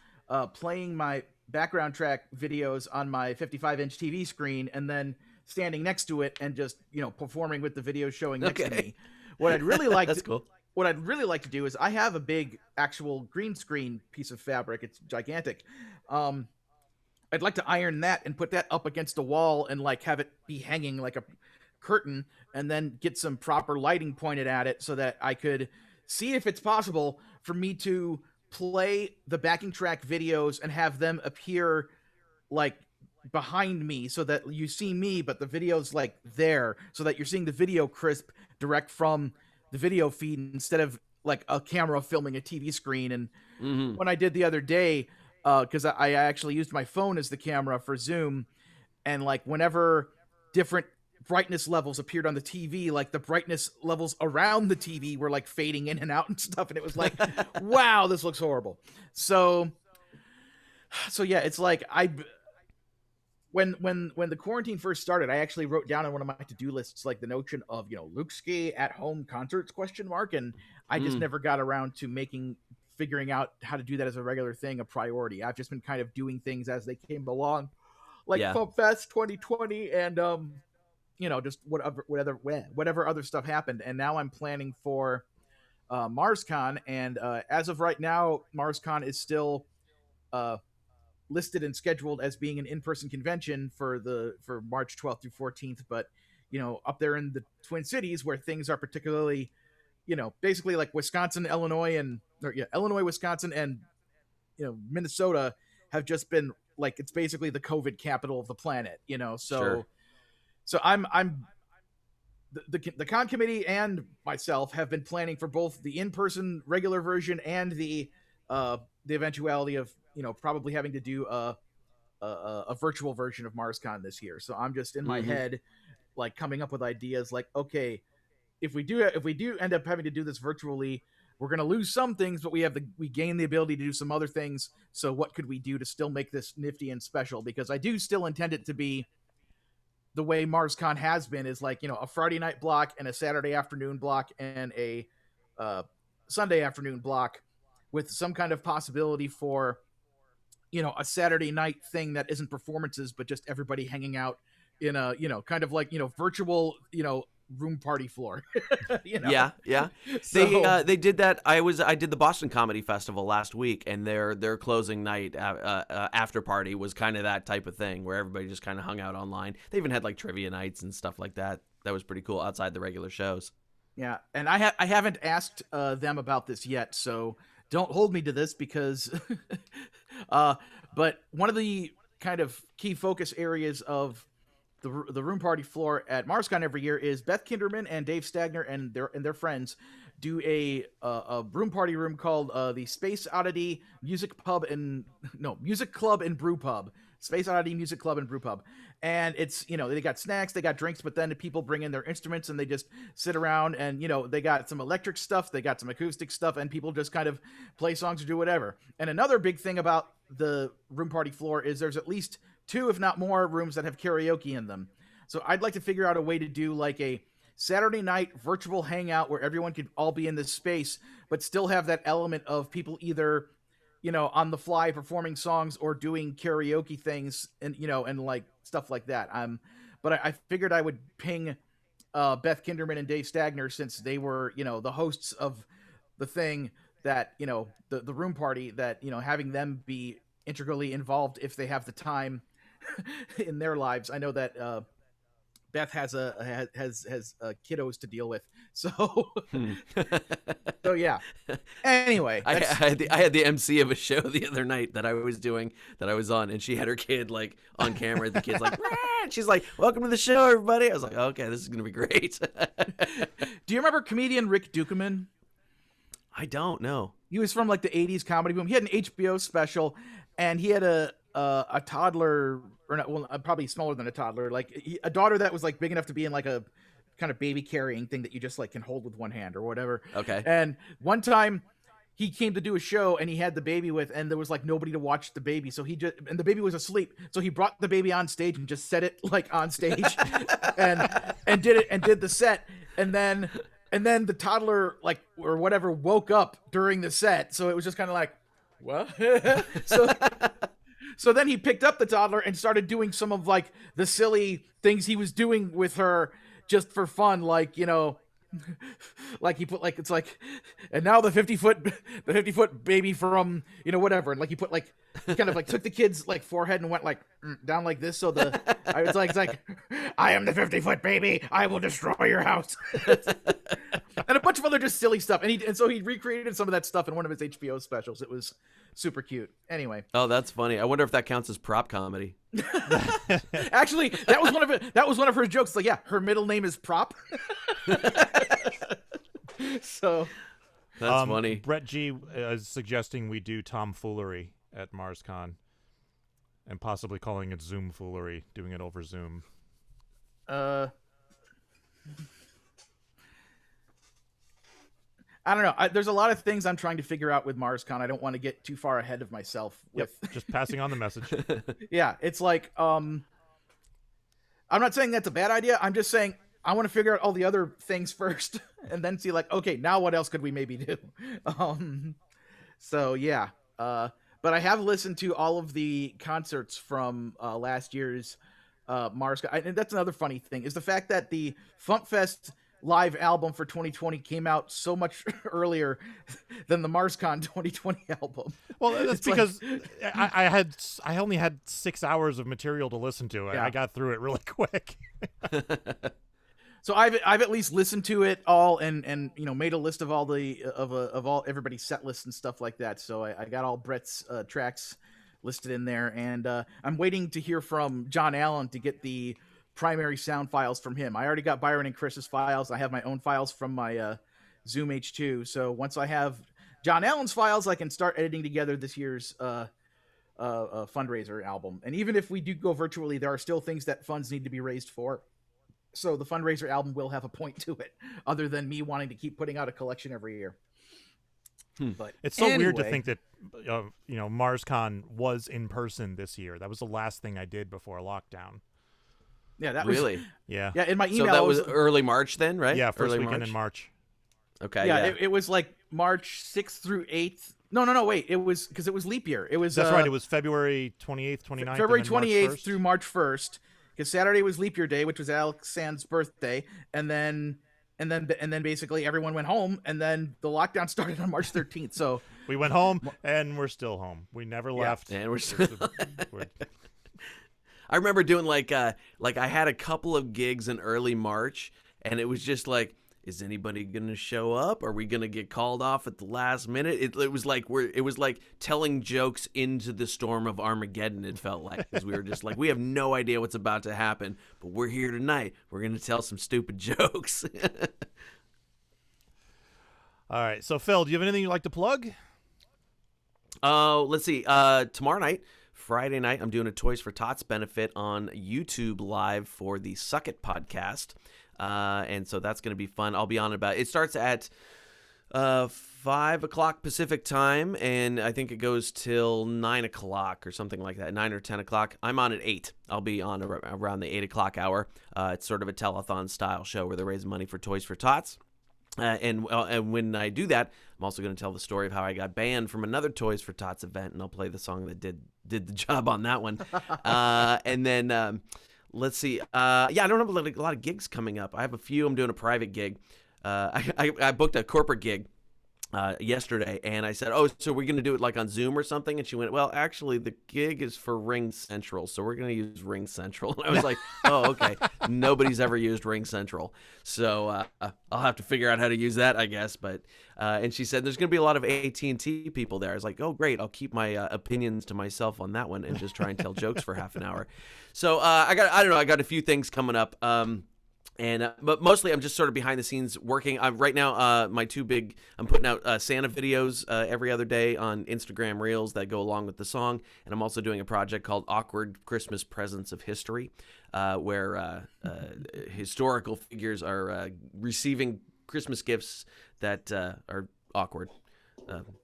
S4: playing my background track videos on my 55-inch TV screen and then standing next to it and just, performing with the video showing next to
S2: Okay.
S4: me. What I'd really like
S2: That's cool.
S4: What I'd really like to do is I have a big actual green screen piece of fabric. It's gigantic. I'd like to iron that and put that up against a wall and like have it be hanging like a curtain, and then get some proper lighting pointed at it so that I could see if it's possible for me to play the backing track videos and have them appear like behind me so that you see me, but the video's like there, so that you're seeing the video crisp direct from the video feed instead of like a camera filming a TV screen. And when I did the other day, because I actually used my phone as the camera for Zoom, and like whenever different brightness levels appeared on the TV, like the brightness levels around the TV were like fading in and out and stuff, and it was like, wow, this looks horrible. So yeah, it's like when the quarantine first started, I actually wrote down on one of my to-do lists like the notion of Luke Ski at home concerts ? And I just never got around to figuring out how to do that as a regular thing, a priority. I've just been kind of doing things as they came along, like FuMPFest 2020 and just whatever other stuff happened. And now I'm planning for MarsCon, and as of right now, MarsCon is still listed and scheduled as being an in-person convention for March 12th through 14th, but up there in the Twin Cities where things are particularly basically like Illinois, Wisconsin, and Minnesota have just been like, it's basically the COVID capital of the planet, so
S2: Sure.
S4: so I'm the con committee and myself have been planning for both the in-person regular version and the the eventuality of probably having to do a virtual version of MarsCon this year. So I'm just in my head, like coming up with ideas. Like, okay, if we do end up having to do this virtually, we're gonna lose some things, but we gain the ability to do some other things. So what could we do to still make this nifty and special? Because I do still intend it to be the way MarsCon has been, is like, a Friday night block and a Saturday afternoon block and a Sunday afternoon block, with some kind of possibility for a Saturday night thing that isn't performances, but just everybody hanging out in a kind of like virtual room party floor.
S2: Yeah.
S4: So,
S2: They did that. I did the Boston Comedy Festival last week, and their closing night after party was kind of that type of thing, where everybody just kind of hung out online. They even had like trivia nights and stuff like that. That was pretty cool outside the regular shows.
S4: yeah, and I haven't asked them about this yet, so don't hold me to this, because but one of the kind of key focus areas of the room party floor at MarsCon every year is Beth Kinderman and Dave Stagner and their friends do a room party room called the Space Oddity Music Club and Brew Pub. Space Oddity Music Club and Brew Pub. And it's, they got snacks, they got drinks, but then the people bring in their instruments and they just sit around, and, they got some electric stuff, they got some acoustic stuff, and people just kind of play songs or do whatever. And another big thing about the room party floor is there's at least 2, if not more, rooms that have karaoke in them. So I'd like to figure out a way to do like a Saturday night virtual hangout where everyone could all be in this space, but still have that element of people either on the fly performing songs or doing karaoke things, and and like stuff like that. But I figured I would ping Beth Kinderman and Dave Stagner, since they were the hosts of the thing, that the room party, that having them be integrally involved if they have the time in their lives. I know that Beth has kiddos to deal with, so so yeah. Anyway,
S2: I had the MC of a show the other night that I was on, and she had her kid like on camera. The kid's like, and she's like, "Welcome to the show, everybody." I was like, "Okay, this is gonna be great."
S4: Do you remember comedian Rick Dukeman?
S2: I don't know.
S4: He was from like the 80s comedy boom. He had an HBO special, and he had a toddler, or not, well, probably smaller than a toddler, like a daughter that was like big enough to be in like a kind of baby carrying thing that you just like can hold with one hand or whatever.
S2: Okay.
S4: And one time he came to do a show, and he had the baby with, and there was like nobody to watch the baby, so and the baby was asleep, so he brought the baby on stage and just set it like on stage and did the set, and then the toddler, like, or whatever, woke up during the set, so it was just kind of like, what? So then he picked up the toddler and started doing some of like the silly things he was doing with her just for fun, like, like he put like, it's like, and now the 50-foot baby from whatever, and like he put like, kind of like took the kid's like forehead and went like down like this, so it's like I am the 50-foot baby, I will destroy your house. And a bunch of other just silly stuff, and so he recreated some of that stuff in one of his HBO specials. It was super cute. Anyway,
S2: Oh, that's funny. I wonder if that counts as prop comedy.
S4: actually, that was one of her jokes. Like, yeah, her middle name is Prop. So
S2: That's funny.
S1: Brett G is suggesting we do tomfoolery at MarsCon, and possibly calling it Zoom foolery, doing it over Zoom.
S4: I don't know. There's a lot of things I'm trying to figure out with MarsCon. I don't want to get too far ahead of myself.
S1: Just passing on the message.
S4: Yeah, it's like, I'm not saying that's a bad idea. I'm just saying I want to figure out all the other things first, and then see like, okay, now what else could we maybe do? So yeah. But I have listened to all of the concerts from last year's MarsCon, and that's another funny thing, is the fact that the FuMPFest live album for 2020 came out so much earlier than the MarsCon 2020 album.
S1: Well, that's
S4: It's
S1: because I only had 6 hours of material to listen to.
S4: Yeah.
S1: I got through it really quick.
S4: So I've at least listened to it all, and made a list of all all everybody's set lists and stuff like that. So I got all Brett's tracks listed in there, and I'm waiting to hear from John Allen to get the primary sound files from him. I already got Byron and Chris's files. I have my own files from my Zoom H2. So once I have John Allen's files, I can start editing together this year's fundraiser album. And even if we do go virtually, there are still things that funds need to be raised for. So the fundraiser album will have a point to it, other than me wanting to keep putting out a collection every year. But
S1: it's so weird to think that MarsCon was in person this year. That was the last thing I did before lockdown.
S4: Yeah, that
S2: really?
S4: was
S1: Yeah.
S4: Yeah, in my email.
S2: So that was early March then, right?
S1: Yeah, first
S2: early
S1: weekend
S2: March?
S1: in March.
S2: Okay.
S4: Yeah, it was like March 6th through 8th. No, wait. It was because it was leap year. It was
S1: That's right. It was February 28th, 29th.
S4: February
S1: and then March
S4: 28th
S1: 1st.
S4: through March 1st. Because Saturday was leap year day, which was Alex Sand's birthday, and then basically everyone went home, and then the lockdown started on March 13th. So
S1: we went home, and we're still home. We never left.
S2: And we're still. I remember doing like I had a couple of gigs in early March, and it was just like, is anybody gonna show up? Are we gonna get called off at the last minute? It was like telling jokes into the storm of Armageddon. It felt like, because we were just like, we have no idea what's about to happen, but we're here tonight. We're gonna tell some stupid jokes.
S1: All right. So Phil, do you have anything you'd like to plug?
S2: Let's see. Tomorrow night, Friday night, I'm doing a Toys for Tots benefit on YouTube Live for the Suck It podcast. And so that's going to be fun. I'll be on it starts at 5 o'clock Pacific time, and I think it goes till 9 o'clock or something like that, 9 or 10 o'clock. I'm on at 8. I'll be on around the 8 o'clock hour. It's sort of a telethon style show where they raise money for Toys for Tots. And when I do that, I'm also going to tell the story of how I got banned from another Toys for Tots event, and I'll play the song that did the job on that one. And then let's see. I don't have a lot of gigs coming up. I have a few. I'm doing a private gig. I booked a corporate gig yesterday, and I said, oh, so we're going to do it like on Zoom or something? And she went, well, actually, the gig is for Ring Central, so we're going to use Ring Central. And I was like, oh, okay. Nobody's ever used Ring Central, so I'll have to figure out how to use that, I guess. But and she said, there's going to be a lot of AT&T people there. I was like, oh, great. I'll keep my opinions to myself on that one and just try and tell jokes for half an hour. So I got a few things coming up. But mostly I'm just sort of behind the scenes working. Right now, I'm putting out Santa videos every other day on Instagram Reels that go along with the song. And I'm also doing a project called Awkward Christmas Presents of History, where historical figures are receiving Christmas gifts that are awkward,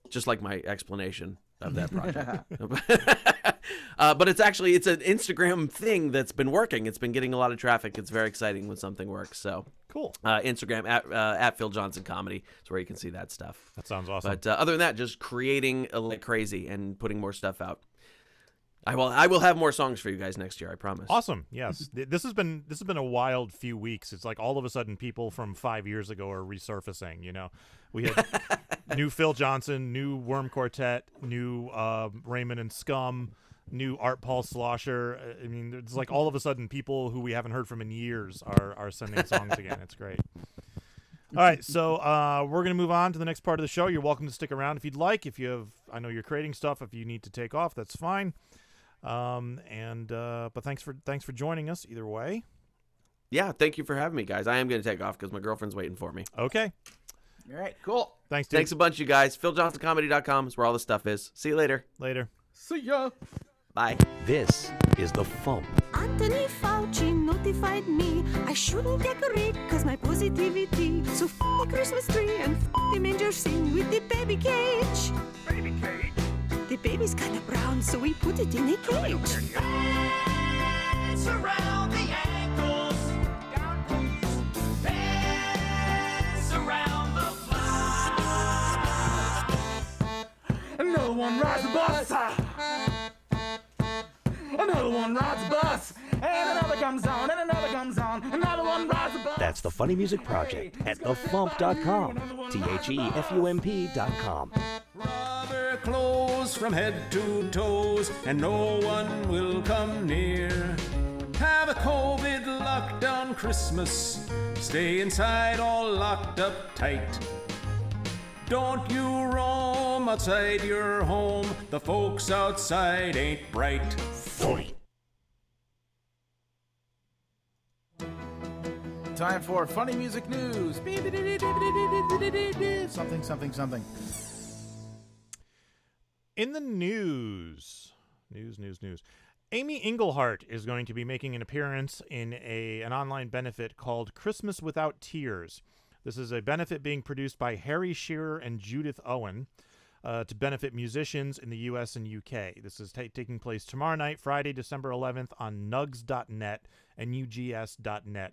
S2: just like my explanation of that project. But it's an Instagram thing that's been working. It's been getting a lot of traffic. It's very exciting when something works. So
S1: Cool.
S2: Instagram at Phil Johnson Comedy is where you can see that stuff.
S1: That sounds awesome.
S2: But other than that, just creating like crazy and putting more stuff out. I will have more songs for you guys next year, I promise.
S1: Awesome. Yes. This has been a wild few weeks. It's like all of a sudden people from 5 years ago are resurfacing, you know. We had new Phil Johnson, new Worm Quartet, new Raymond and Scum, new Art Paul Slosher. I mean, it's like all of a sudden people who we haven't heard from in years are sending songs again. It's great. All right, so we're going to move on to the next part of the show. You're welcome to stick around if you'd like. I know you're creating stuff. If you need to take off, that's fine. But thanks for joining us either way.
S2: Yeah, thank you for having me, guys. I am going to take off because my girlfriend's waiting for me.
S1: Okay.
S4: All right, cool.
S1: Thanks, dude.
S2: Thanks a bunch, you guys. PhilJohnsonComedy.com is where all the stuff is. See you later.
S1: Later.
S4: See ya.
S2: Bye.
S3: This is the FuMP.
S7: Anthony Fauci notified me I shouldn't decorate cause my positivity. So the Christmas tree and the manger scene with the baby cage.
S5: Baby cage.
S7: The baby's kinda brown, so we put it in a cage.
S5: Pants around the ankles. Down, please. Pants around the thighs.
S8: Another one rides the bus. Another one rides the bus. And another comes on, and another comes on. Another one rides the bus.
S3: That's the Funny Music Project at thefump.com. THEFUMP.com.
S6: Rubber clothes from head to toes, and no one will come near. Have a COVID lockdown Christmas. Stay inside all locked up tight. Don't you roam outside your home. The folks outside ain't bright. 40.
S4: Time for funny music news. Something.
S1: In the news. Amy Englehart is going to be making an appearance in an online benefit called Christmas Without Tears. This is a benefit being produced by Harry Shearer and Judith Owen to benefit musicians in the U.S. and UK. This is taking place tomorrow night, Friday, December 11th on nugs.net and ugs.net.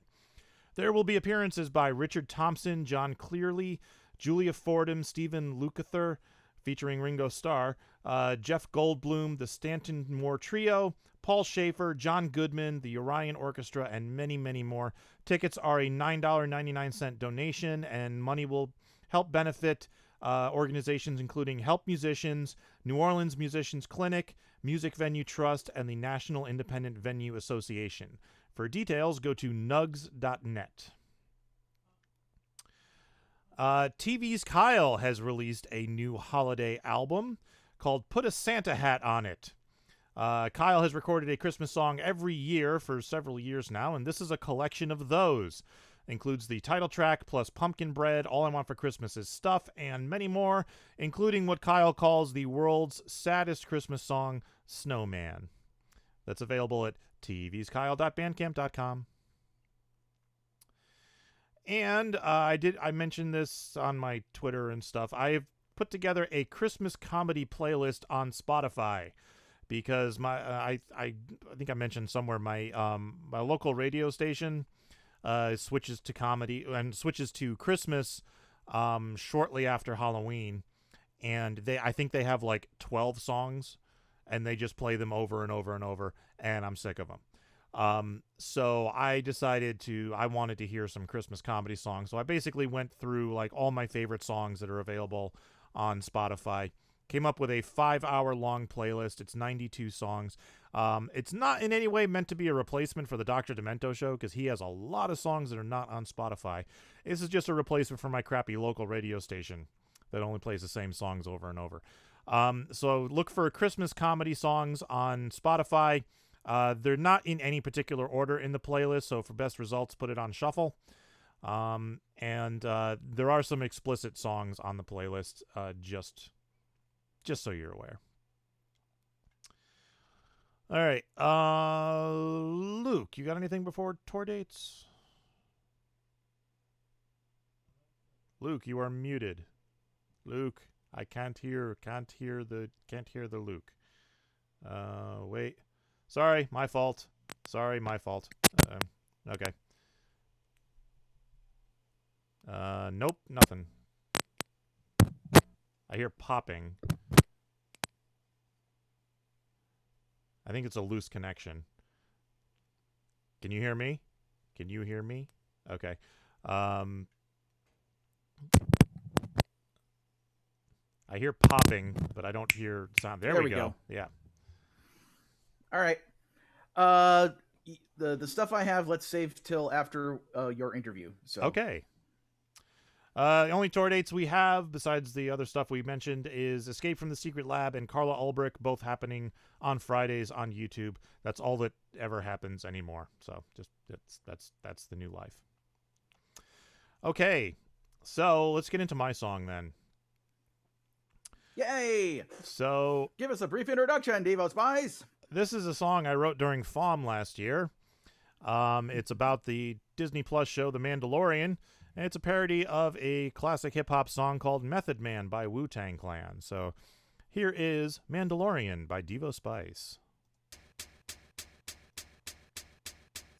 S1: There will be appearances by Richard Thompson, John Clearly, Julia Fordham, Stephen Lukather, featuring Ringo Starr, Jeff Goldblum, the Stanton Moore Trio, Paul Schaefer, John Goodman, the Orion Orchestra, and many, many more. Tickets are a $9.99 donation, and money will help benefit organizations including Help Musicians, New Orleans Musicians Clinic, Music Venue Trust, and the National Independent Venue Association. For details, go to nugs.net. TV's Kyle has released a new holiday album called Put a Santa Hat on It. Kyle has recorded a Christmas song every year for several years now, and this is a collection of those. Includes the title track plus Pumpkin Bread, All I Want for Christmas Is Stuff, and many more, including what Kyle calls the world's saddest Christmas song, Snowman. That's available at tvskyle.bandcamp.com. And I mentioned this on my Twitter and stuff. I've put together a Christmas comedy playlist on Spotify because I think I mentioned somewhere my local radio station switches to comedy and switches to Christmas shortly after Halloween, and I think they have like 12 songs, and they just play them over and over and over, and I'm sick of them. So I decided I wanted to hear some Christmas comedy songs. So I basically went through like all my favorite songs that are available on Spotify, came up with a 5-hour long playlist. It's 92 songs. It's not in any way meant to be a replacement for the Dr. Demento show, because he has a lot of songs that are not on Spotify. This is just a replacement for my crappy local radio station that only plays the same songs over and over. So look for Christmas comedy songs on Spotify. They're not in any particular order in the playlist, so for best results, put it on shuffle. And there are some explicit songs on the playlist, just so you're aware. All right, Luke, you got anything before tour dates? Luke, you are muted. Luke, I can't hear the Luke. Wait. Sorry, my fault. Okay. Nope, nothing. I hear popping. I think it's a loose connection. Can you hear me? Okay. I hear popping, but I don't hear sound. There we go. Yeah.
S4: All right. The stuff I have, let's save till after your interview. So
S1: okay. The only tour dates we have, besides the other stuff we mentioned, is Escape from the Secret Lab and Carla Ulbrich, both happening on Fridays on YouTube. That's all that ever happens anymore. So just that's the new life. Okay, so let's get into my song then.
S4: Yay!
S1: So
S4: give us a brief introduction, Devo Spies.
S1: This is a song I wrote during FuMP last year. It's about the Disney Plus show The Mandalorian, and it's a parody of a classic hip-hop song called Method Man by Wu-Tang Clan. So here is Mandalorian by Devo Spice.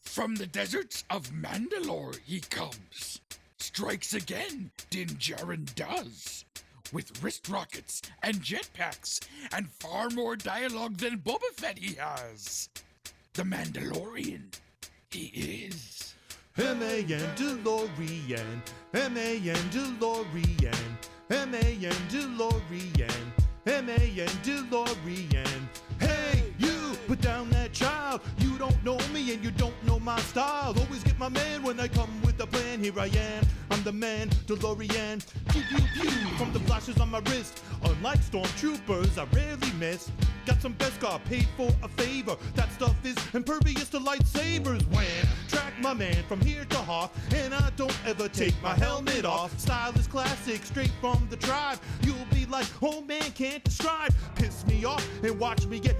S9: From the deserts of Mandalore he comes, strikes again, Din Djarin does. With wrist rockets and jetpacks and far more dialogue than Boba Fett he has. The Mandalorian, he is.
S6: Mandalorian, Mandalorian, Mandalorian, Mandalorian. Hey, you, put down that child. You don't know me and you don't know my style. Always get my man when I come with a plan. Here I am, I'm the Mandalorian. Pew, pew, pew, from the flashes on my wrist. Unlike stormtroopers, I rarely miss. Got some Beskar paid for a favor. That stuff is impervious to lightsabers. When track my man from here to Hoth, and I don't ever take my helmet off. Style is classic, straight from the tribe. You'll be like like old man can't describe. Piss me off and watch me get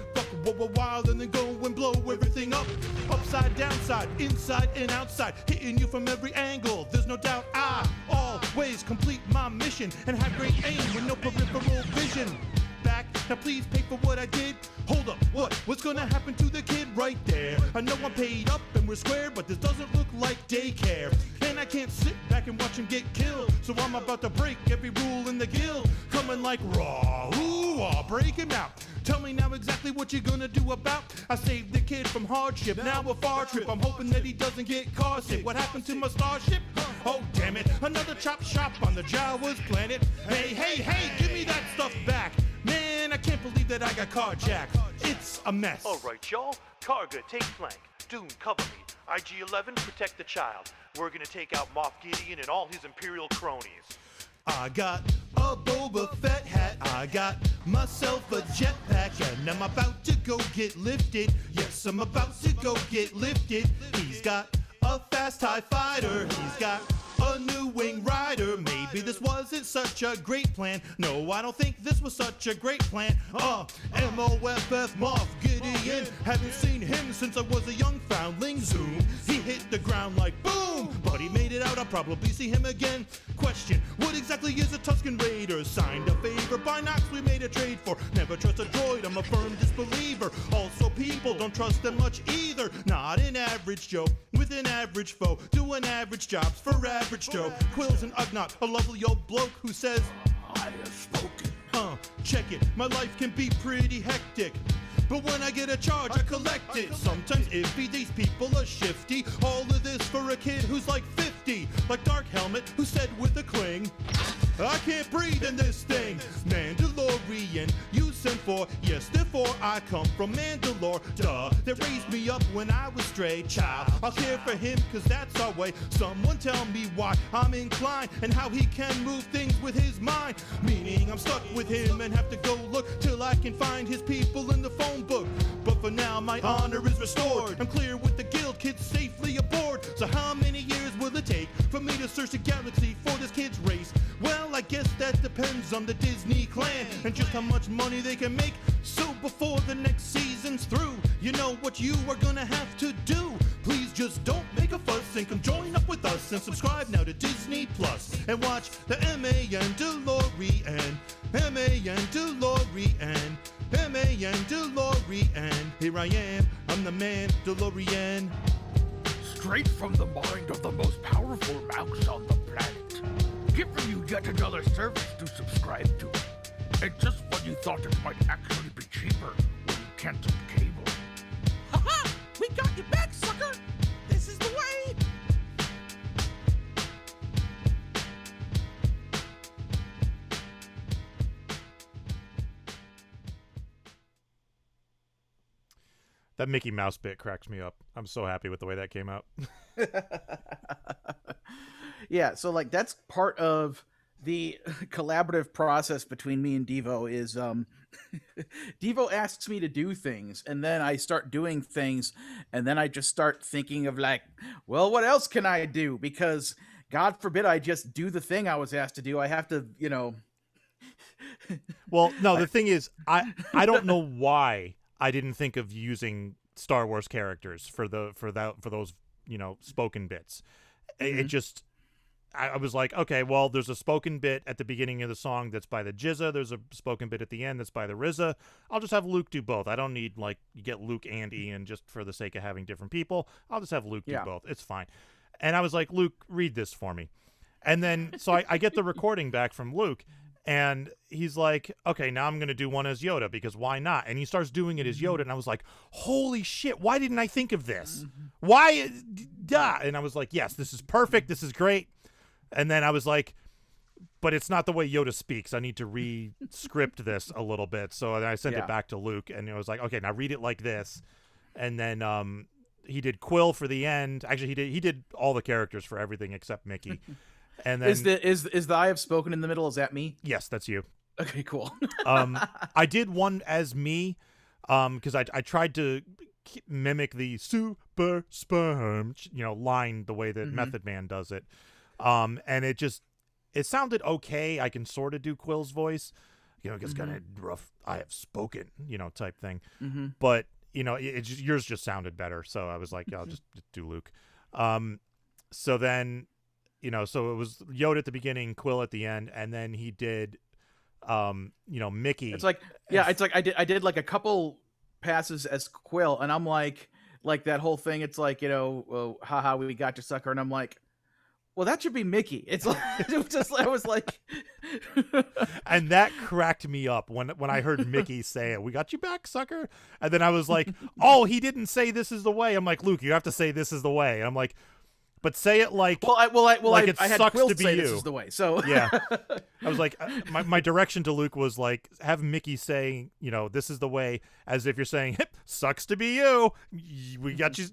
S6: wild and then go and blow everything up. Upside, downside, inside and outside, hitting you from every angle. There's no doubt I always complete my mission and have great aim with no peripheral vision. Back, now please pay for what I did. Hold up, what's gonna happen to the kid right there? I know I'm paid up and we're square, but this doesn't look like daycare. And I can't sit back and watch him get killed, so I'm about to break every rule in the guild. Coming like raw, ooh, I'll break him out. Tell me now exactly what you're gonna do about. I saved the kid from hardship, now a far trip. I'm hoping that he doesn't get car sick. What happened to my starship? Oh damn it, another chop shop on the Jawa's planet. Hey, give me that stuff back. Man, I can't believe that I got carjacked. It's a mess.
S1: All right, y'all. Karga, take flank. Doom, cover me. IG-11, protect the child. We're gonna take out Moff Gideon and all his Imperial cronies.
S6: I got a Boba Fett hat, I got myself a jetpack, and I'm about to go get lifted. Yes, I'm about to go get lifted. He's got a fast TIE fighter, he's got a new wing rider. Maybe this wasn't such a great plan. No, I don't think this was such a great plan. M-O-F-F, Moff Gideon. Haven't seen him since I was a young foundling. Zoom, he hit the ground like boom, but he made it out. I'll probably see him again. Question, what exactly is a Tusken Raider? Signed a favor by Knox, we made a trade for. Never trust a droid, I'm a firm disbeliever. Also, people don't trust them much either. Not an average Joe with an average foe, doing average jobs for average Joe. Quills and Ugnaught, a lovely old bloke who says, I have spoken. Check it, my life can be pretty hectic, but when I get a charge, I collect it. Sometimes iffy, these people are shifty. All of this for a kid who's like 50. Like Dark Helmet, who said with a cling, I can't breathe in this thing. Mandalorian, you sent for. Yes, therefore I come from Mandalore. Duh, they raised me up when I was stray. Child, I'll care for him, cause that's our way. Someone tell me why I'm inclined, and how he can move things with his mind. Meaning I'm stuck with him and have to go look till I can find his people in the phone book. But for now my honor is restored. I'm clear with the guild, kids safely aboard. So how many years will it take for me to search the galaxy for this kid's race? Well, I guess that depends on the Disney clan and just how much money they can make. So before the next season's through, you know what you are gonna have to do. Please just don't make a fuss and come join up with us and subscribe now to Disney Plus and watch the M-A-N-DeLorean, M-A-N-DeLorean, M-A-N-DeLorean. Here I am, I'm the Mandalorian.
S9: Straight from the mind of the most powerful mouse on the planet, giving you yet another service to subscribe to. And just when you thought it might actually be cheaper when you canceled cable.
S8: Ha-ha! We got you back, sucker! This is the way!
S1: That Mickey Mouse bit cracks me up. I'm so happy with the way that came out.
S4: Yeah, so like that's part of the collaborative process between me and Devo is Devo asks me to do things, and then I start doing things, and then I just start thinking of like, well, what else can I do? Because God forbid I just do the thing I was asked to do. I have to, you know.
S1: Well, no, the thing is, I don't know why I didn't think of using Star Wars characters for those, you know, spoken bits. It just, I was like, okay, well, there's a spoken bit at the beginning of the song that's by the Jizza. There's a spoken bit at the end that's by the RZA. I'll just have Luke do both. I don't need, like, you get Luke and Ian just for the sake of having different people. I'll just have Luke do both. It's fine. And I was like, Luke, read this for me. And then, so I get the recording back from Luke, and he's like, okay, now I'm going to do one as Yoda, because why not? And he starts doing it as Yoda, and I was like, holy shit, why didn't I think of this? Why? Duh. And I was like, yes, this is perfect. This is great. And then I was like, but it's not the way Yoda speaks. I need to re-script this a little bit. So then I sent it back to Luke, and it was like, okay, now read it like this. And then he did Quill for the end. Actually, he did all the characters for everything except Mickey. And then
S4: is the I have spoken in the middle? Is that me?
S1: Yes, that's you.
S4: Okay, cool.
S1: I did one as me, because I tried to mimic the super sperm, you know, line the way that Method Man does it. And it sounded okay. I can sort of do Quill's voice it's kind of rough. I have spoken, type thing.
S4: Mm-hmm.
S1: But yours just sounded better, so I was like, yeah, I'll just do Luke. So then, so it was Yoda at the beginning, Quill at the end, and then he did, Mickey.
S4: It's like, yeah, it's like I did like a couple passes as Quill, and I'm like that whole thing. It's like, haha, we got you, sucker, and I'm like, well, that should be Mickey. It's like, I was like,
S1: and that cracked me up when I heard Mickey say it. We got you back, sucker. And then I was like, oh, he didn't say this is the way. I'm like, Luke, you have to say this is the way. And I'm like, but say it like,
S4: I had
S1: sucks
S4: Quill
S1: to be
S4: say
S1: you.
S4: This is the way. So
S1: yeah, I was like, my direction to Luke was like, have Mickey saying, this is the way, as if you're saying, sucks to be you. We got you,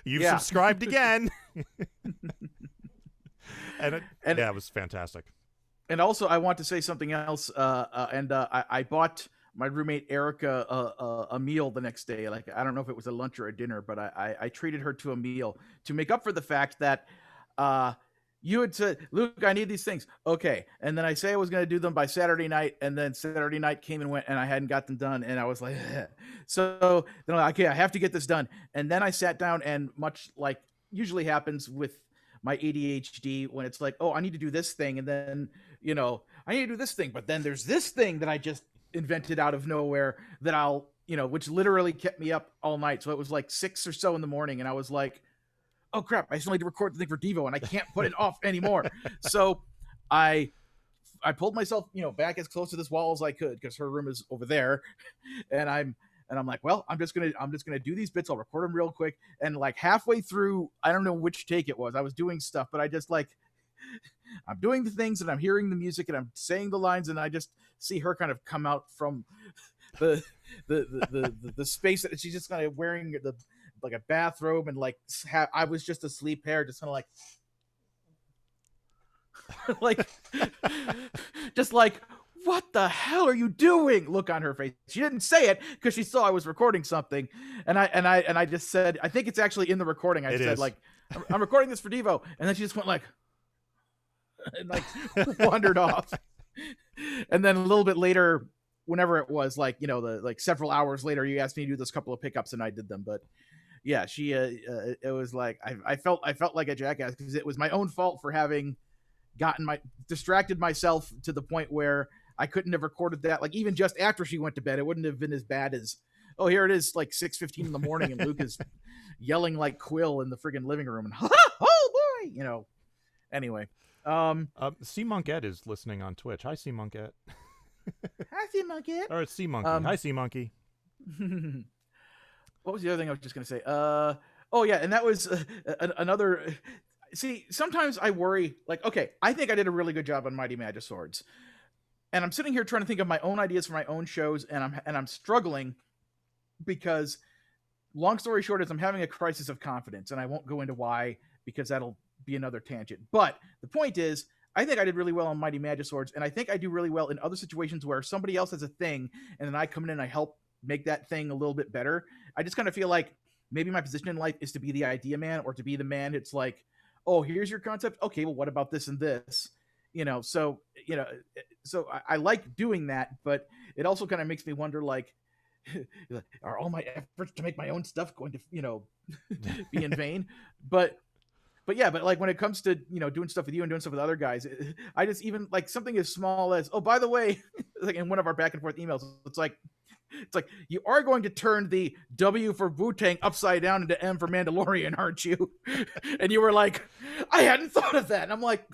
S1: you've subscribed again. And it was fantastic.
S4: And also, I want to say something else. I bought my roommate Erica a meal the next day. Like, I don't know if it was a lunch or a dinner, but I treated her to a meal to make up for the fact that you had said, Luke, I need these things. Okay. And then I say I was going to do them by Saturday night, and then Saturday night came and went, and I hadn't got them done. And I was like, so then I'm like, okay, I have to get this done. And then I sat down, and much like usually happens with my ADHD, when it's like, oh, I need to do this thing, and then I need to do this thing, but then there's this thing that I just invented out of nowhere that I'll which literally kept me up all night. So it was like 6 or so in the morning, and I was like, oh crap, I still need to record the thing for Devo, and I can't put it off anymore. So I pulled myself back as close to this wall as I could, because her room is over there, and I'm like, well, I'm just gonna do these bits. I'll record them real quick. And like halfway through, I don't know which take it was, I was doing stuff, but I just I'm doing the things, and I'm hearing the music, and I'm saying the lines, and I just see her kind of come out from the space that she's just kind of wearing like a bathrobe, and like I was just asleep hair, just kind of like just like, what the hell are you doing? Look on her face. She didn't say it because she saw I was recording something, and I just said, I think it's actually in the recording. I said, like, I'm recording this for Devo, and then she just went like, and like wandered off. And then a little bit later, whenever it was, like, several hours later, you asked me to do this couple of pickups, and I did them. But yeah, she it was like I felt like a jackass, because it was my own fault for having distracted myself to the point where I couldn't have recorded that. Like, even just after she went to bed, it wouldn't have been as bad as, oh, here it is, like 6:15 in the morning, and Luke is yelling like Quill in the friggin' living room, and oh boy, Anyway,
S1: C Monkette is listening on Twitch. Hi, C Monkette.
S4: Hi, C Monkette.
S1: Or it's C Monkey. Hi, C Monkey.
S4: What was the other thing I was just gonna say? Oh yeah, and that was another. See, sometimes I worry, like, okay, I think I did a really good job on Mighty Magiswords, and I'm sitting here trying to think of my own ideas for my own shows, and I'm struggling, because, long story short, is I'm having a crisis of confidence, and I won't go into why, because that'll be another tangent. But the point is, I think I did really well on Mighty Magiswords, and I think I do really well in other situations where somebody else has a thing, and then I come in and I help make that thing a little bit better. I just kind of feel like maybe my position in life is to be the idea man, or to be the man. It's like, oh, here's your concept. Okay, well, what about this and this? So I like doing that, but it also kind of makes me wonder, like, are all my efforts to make my own stuff going to, be in vain? But like, when it comes to, doing stuff with you and doing stuff with other guys, I just, even like something as small as, oh, by the way, like in one of our back and forth emails, it's like, you are going to turn the W for Wu-Tang upside down into M for Mandalorian, aren't you? And you were like, I hadn't thought of that. And I'm like,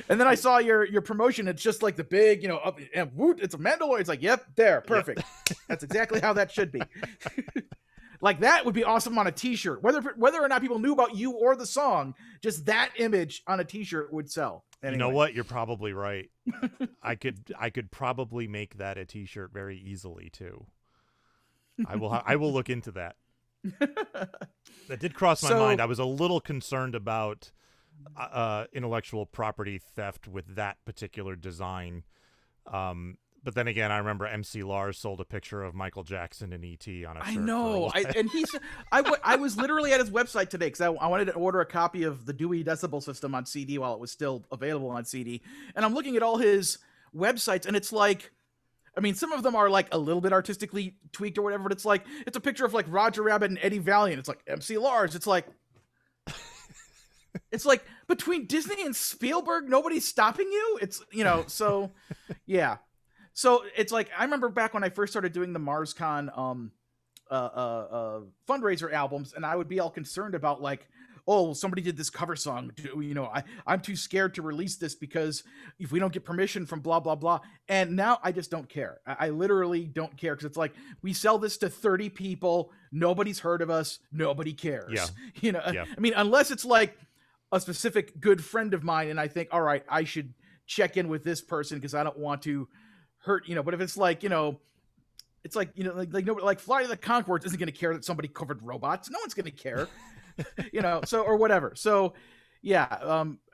S4: And then I saw your promotion. It's just like the big, and Woot, it's a Mandalorian. It's like, yep, there, perfect. Yep. That's exactly how that should be. Like, that would be awesome on a t-shirt. Whether or not people knew about you or the song, just that image on a t-shirt would sell. Anyway.
S1: You know what? You're probably right. I could probably make that a t-shirt very easily too. I will look into that. That did cross my mind. I was a little concerned about intellectual property theft with that particular design. But then again, I remember MC Lars sold a picture of Michael Jackson and E.T. on a shirt.
S4: I know. I was literally at his website today because I wanted to order a copy of the Dewey Decibel System on CD while it was still available on CD. And I'm looking at all his websites, and it's like, I mean, some of them are like a little bit artistically tweaked or whatever, but it's like, it's a picture of like Roger Rabbit and Eddie Valiant. It's like MC Lars. It's like between Disney and Spielberg, nobody's stopping you. It's, so yeah. So it's like, I remember back when I first started doing the MarsCon fundraiser albums, and I would be all concerned about like, oh, somebody did this cover song. I'm too scared to release this because if we don't get permission from blah, blah, blah. And now I just don't care. I literally don't care because it's like, we sell this to 30 people. Nobody's heard of us. Nobody cares.
S1: Yeah.
S4: I mean, unless it's like a specific good friend of mine and I think, all right, I should check in with this person because I don't want to hurt, but if it's like, it's like, nobody, like Flight of the Conchords isn't going to care that somebody covered robots. No one's going to care. So, or whatever. So yeah.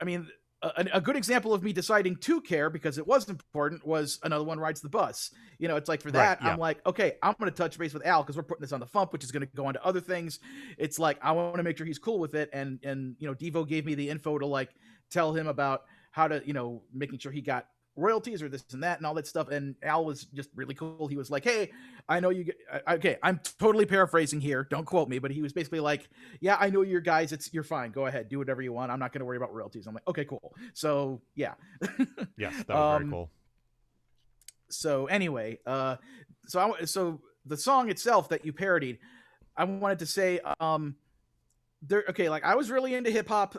S4: I mean, a good example of me deciding to care because it was important was Another One Rides the Bus. It's like for that,
S1: Right, yeah.
S4: I'm like, okay, I'm going to touch base with Al because we're putting this on the FuMP, which is going to go on to other things. It's like, I want to make sure he's cool with it. And Devo gave me the info to like tell him about how to, making sure he got royalties or this and that and all that stuff. And Al was just really cool. He was like, hey, I know you, okay, I'm totally paraphrasing here, don't quote me, but he was basically like, yeah, I know your guys, you're fine, go ahead, do whatever you want, I'm not going to worry about royalties. I'm like, okay, cool. So yeah.
S1: Yes, that was very cool.
S4: So anyway, so the song itself that you parodied, I wanted to say, okay, like I was really into hip hop,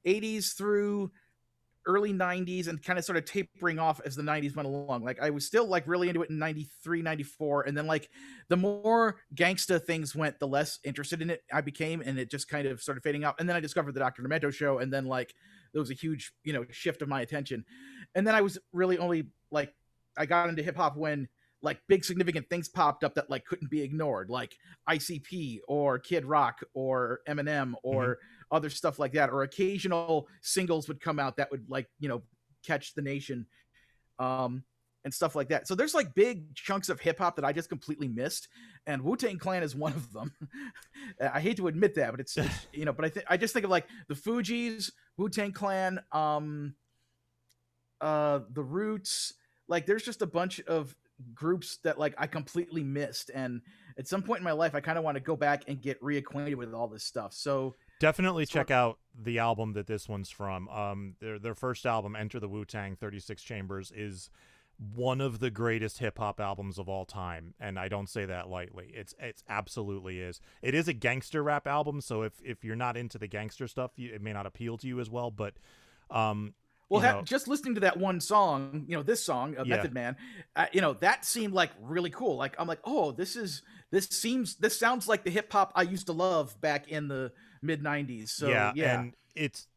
S4: 80s through early 90s and kind of started tapering off as the 90s went along. Like I was still like really into it in 93, 94. And then like the more gangsta things went, the less interested in it I became. And it just kind of started fading out. And then I discovered the Dr. Demento show. And then like, there was a huge, shift of my attention. And then I was really only like, I got into hip hop when like big significant things popped up that like couldn't be ignored, like ICP or Kid Rock or Eminem or other stuff like that, or occasional singles would come out that would like, catch the nation, and stuff like that. So there's like big chunks of hip hop that I just completely missed. And Wu-Tang Clan is one of them. I hate to admit that, but it's but I just think of like the Fugees, Wu-Tang Clan, the Roots, like there's just a bunch of groups that like I completely missed. And at some point in my life, I kind of want to go back and get reacquainted with all this stuff. So
S1: definitely check out the album that this one's from. Their first album, Enter the Wu-Tang 36 Chambers, is one of the greatest hip-hop albums of all time, and I don't say that lightly. It's absolutely is. It is a gangster rap album, so if you're not into the gangster stuff, it may not appeal to you as well, but
S4: just listening to that one song, this song, Method Man, that seemed like really cool. Like I'm like, oh, this sounds like the hip hop I used to love back in the mid 90s. So yeah.
S1: And it's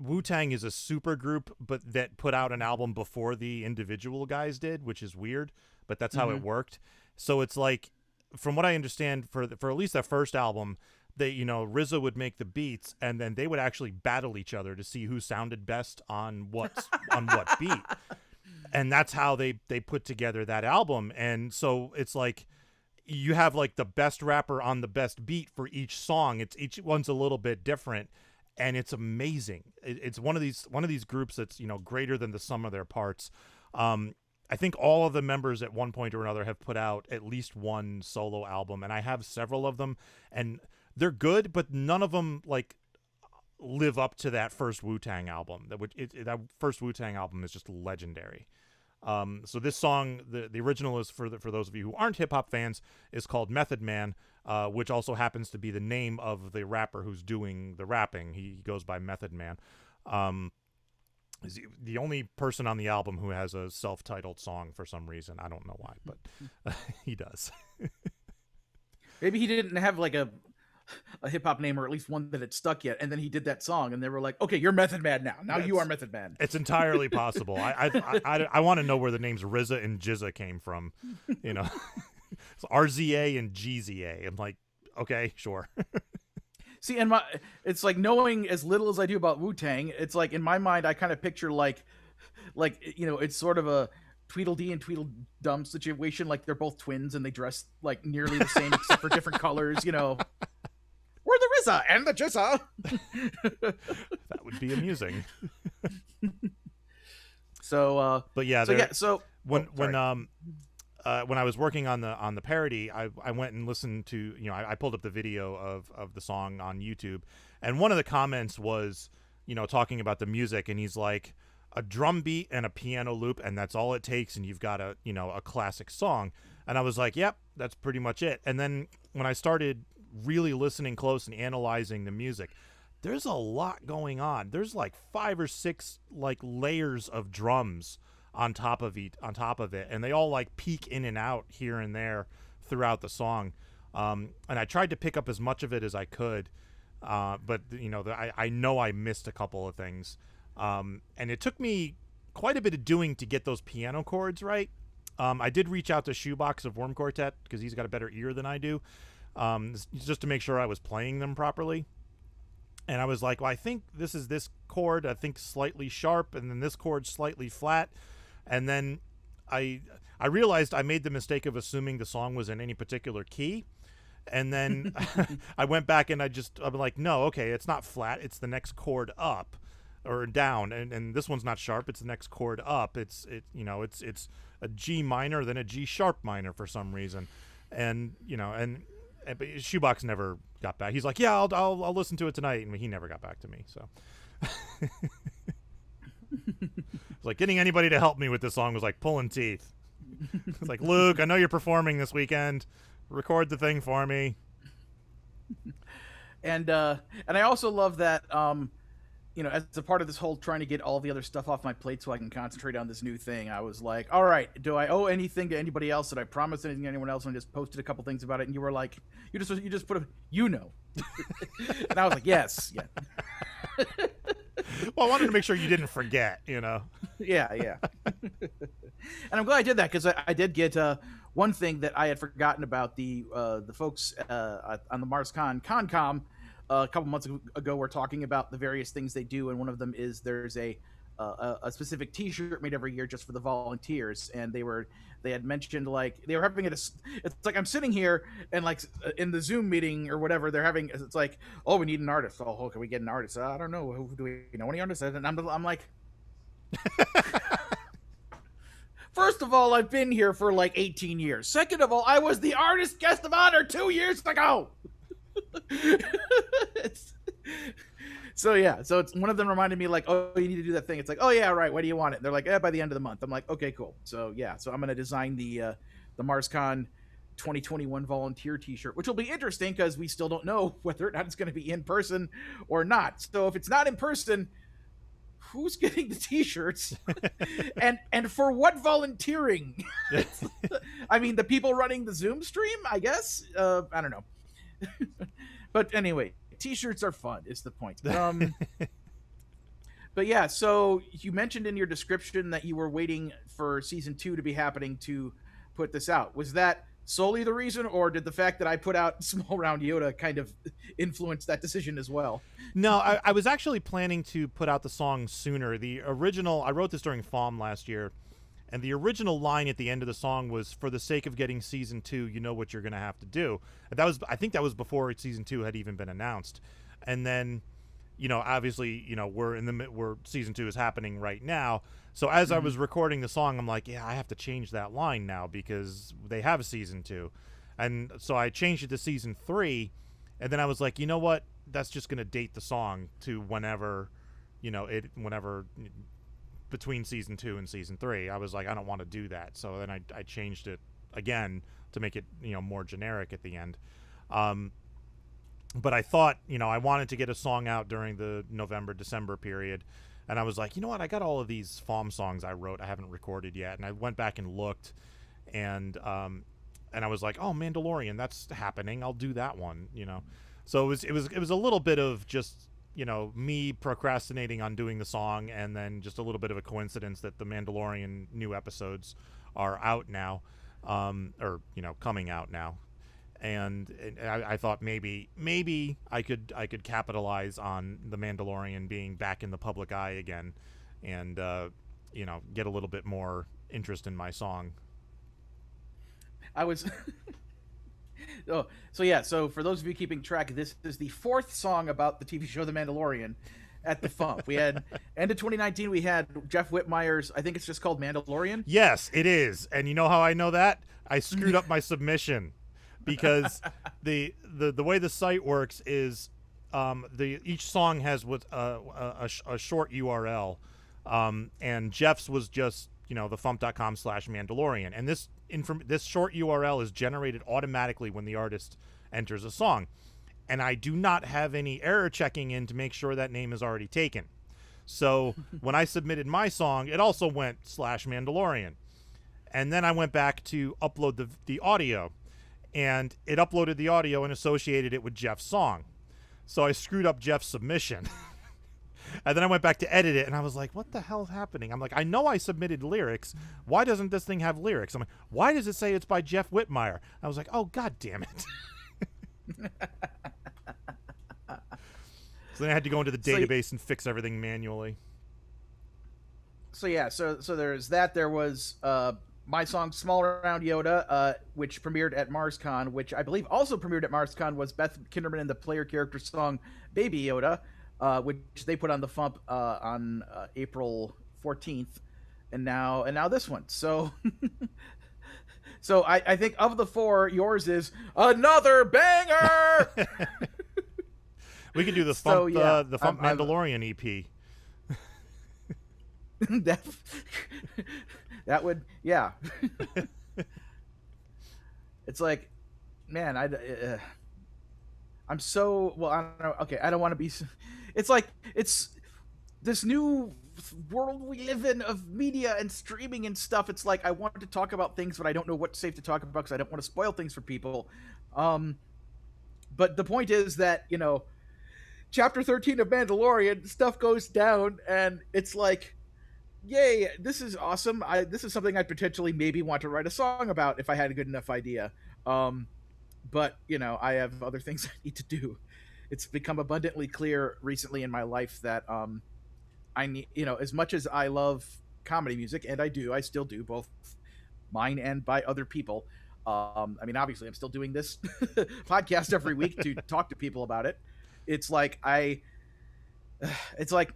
S1: Wu-Tang is a super group, but that put out an album before the individual guys did, which is weird, but that's how it worked. So it's like, from what I understand, for at least that first album, they, RZA would make the beats, and then they would actually battle each other to see who sounded best on what beat, and that's how they put together that album. And so it's like you have like the best rapper on the best beat for each song. It's each one's a little bit different, and it's amazing. It's one of these groups that's greater than the sum of their parts. I think all of the members at one point or another have put out at least one solo album, and I have several of them, and they're good, but none of them like live up to that first Wu-Tang album. That first Wu-Tang album is just legendary. So this song, the original is for those of you who aren't hip hop fans, is called Method Man, which also happens to be the name of the rapper who's doing the rapping. He goes by Method Man. Is the only person on the album who has a self-titled song for some reason. I don't know why, but he does.
S4: Maybe he didn't have like a hip hop name, or at least one that had stuck yet, and then he did that song, and they were like, "Okay, you're Method Man now. Now you are Method Man."
S1: It's entirely possible. I want to know where the names RZA and Jizza came from. It's RZA and GZA. I'm like, okay, sure.
S4: See, and it's like, knowing as little as I do about Wu-Tang, it's like in my mind I kind of picture like like, it's sort of a Tweedledee and Tweedledum situation. Like they're both twins and they dress like nearly the same except for different colors. We're the RZA and the Jizza.
S1: That would be amusing.
S4: But yeah,
S1: when I was working on the parody, I went and listened to, I pulled up the video of the song on YouTube, and one of the comments was, talking about the music, and he's like, a drum beat and a piano loop, and that's all it takes, and you've got a classic song. And I was like, yep, that's pretty much it. And then when I started really listening close and analyzing the music, there's a lot going on. There's like 5 or 6 like layers of drums on top of it, and they all like peek in and out here and there throughout the song. And I tried to pick up as much of it as I could, but I know I missed a couple of things. And it took me quite a bit of doing to get those piano chords right. I did reach out to Shoebox of Worm Quartet because he's got a better ear than I do, just to make sure I was playing them properly. And I was like, well, I think this is this chord, I think slightly sharp, and then this chord slightly flat. And then I realized I made the mistake of assuming the song was in any particular key. And then I went back and I'm like, no, okay, it's not flat. It's the next chord up or down. And this one's not sharp. It's the next chord up. It's a G minor, then a G sharp minor for some reason. And, but Shoebox never got back. He's like, yeah, I'll listen to it tonight. And he never got back to me. So it's like getting anybody to help me with this song was like pulling teeth. It's like, Luke, I know you're performing this weekend. Record the thing for me.
S4: And I also love that, as a part of this whole trying to get all the other stuff off my plate so I can concentrate on this new thing, I was like, all right, do I owe anything to anybody else? Did I promise anything to anyone else? And I just posted a couple things about it, and you were like, you just put and I was like, yes, yeah.
S1: Well, I wanted to make sure you didn't forget,
S4: Yeah. And I'm glad I did that, because I did get one thing that I had forgotten about. The folks on the Mars Concom a couple months ago were talking about the various things they do, and one of them is there's a specific T-shirt made every year just for the volunteers, and they had mentioned, like, they were having it. It's like I'm sitting here and like in the Zoom meeting or whatever, it's like, oh, we need an artist. Oh, can we get an artist? I don't know. Do we know any artists? And I'm like, first of all, I've been here for like 18 years. Second of all, I was the artist guest of honor 2 years ago. So it's one of them reminded me, like, oh, you need to do that thing. It's like, oh yeah, right, when do you want it? And they're like, by the end of the month. I'm like, okay, cool. So I'm gonna design the MarsCon 2021 volunteer T-shirt, which will be interesting because we still don't know whether or not it's going to be in person or not. So if it's not in person, who's getting the T-shirts and for what volunteering? I mean, the people running the Zoom stream, I guess. I don't know. But anyway, T-shirts are fun is the point. But yeah, so you mentioned in your description that you were waiting for season 2 to be happening to put this out. Was that solely the reason, or did the fact that I put out Small Round Yoda kind of influence that decision as well?
S1: No, I was actually planning to put out the song sooner. The original, I wrote this during FuMP last year, and the original line at the end of the song was, "For the sake of getting season 2, you know what you're going to have to do." And I think that was before season 2 had even been announced. And then, obviously, we're season 2 is happening right now. So as I was recording the song, I'm like, yeah, I have to change that line now because they have a season 2. And so I changed it to season 3. And then I was like, you know what? That's just going to date the song to whenever between season 2 and season 3. I was like, I don't want to do that. So then I changed it again to make it, more generic at the end. But I thought, I wanted to get a song out during the November-December period. And I was like, you know what? I got all of these FuMP songs I wrote I haven't recorded yet. And I went back and looked, and I was like, oh, Mandalorian, that's happening. I'll do that one, So it was a little bit of just, me procrastinating on doing the song, and then just a little bit of a coincidence that the Mandalorian new episodes are out now, or coming out now. And I thought maybe I could capitalize on the Mandalorian being back in the public eye again, and get a little bit more interest in my song.
S4: I was. So for those of you keeping track, this is the 4th song about the TV show The Mandalorian at the FuMP. We had end of 2019. We had Jeff Whitmire's. I think it's just called Mandalorian.
S1: Yes, it is. And you know how I know that? I screwed up my submission because the way the site works is each song has a short URL, and Jeff's was just the FuMP.com/Mandalorian, and this short URL is generated automatically when the artist enters a song. And I do not have any error checking in to make sure that name is already taken. So when I submitted my song, it also went /Mandalorian. And then I went back to upload the audio, and it uploaded the audio and associated it with Jeff's song. So I screwed up Jeff's submission. And then I went back to edit it, and I was like, what the hell is happening? I'm like, I know I submitted lyrics. Why doesn't this thing have lyrics? I'm like, why does it say it's by Jeff Whitmire? I was like, oh, God damn it. So then I had to go into the database and fix everything manually.
S4: So there's that. There was my song "Small Round Yoda," which premiered at MarsCon, which I believe also premiered at MarsCon, was Beth Kinderman and the player character song "Baby Yoda," which they put on the FuMP on April 14th, and now this one. So. So I think of the 4, yours is another banger.
S1: We could do the FuMP, the FuMP Mandalorian EP.
S4: that would, yeah. It's like, man, I'm so, well, I don't know. Okay, I don't want to be. It's like it's this new world we live in of media and streaming and stuff. It's like I want to talk about things, but I don't know what's safe to talk about because I don't want to spoil things for people. But the point is that Chapter 13 of Mandalorian, stuff goes down, and it's like, yay, this is awesome. This is something I'd potentially maybe want to write a song about if I had a good enough idea. But I have other things I need to do. It's become abundantly clear recently in my life that I need, as much as I love comedy music, and I still do, both mine and by other people. I mean, obviously, I'm still doing this podcast every week to talk to people about it. It's like I emailed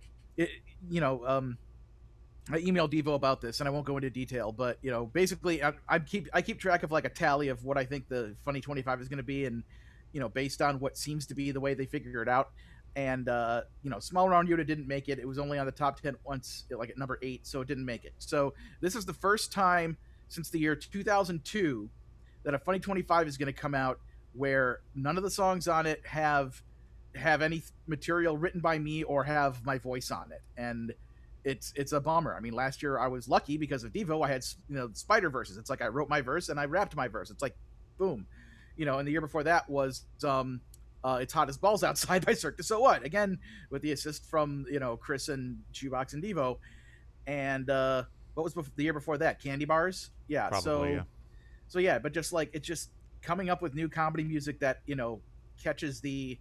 S4: Devo about this, and I won't go into detail, but basically, I keep track of like a tally of what I think the Funny 25 is going to be, and based on what seems to be the way they figure it out. And Small Round Yoda didn't make it. It was only on the top 10 once, like at number 8, so it didn't make it. So this is the first time since the year 2002 that a Funny 25 is going to come out where none of the songs on it have any material written by me or have my voice on it, and it's a bummer. I mean, last year I was lucky because of Devo. I had Spider verses. It's like I wrote my verse and I rapped my verse. It's like boom, and the year before that was It's Hot as Balls Outside by Cirque du So What, again with the assist from Chris and Shoebox and Devo. And what was the year before that? Candy Bars. Yeah.
S1: Probably,
S4: so yeah, but just like it's just coming up with new comedy music that catches the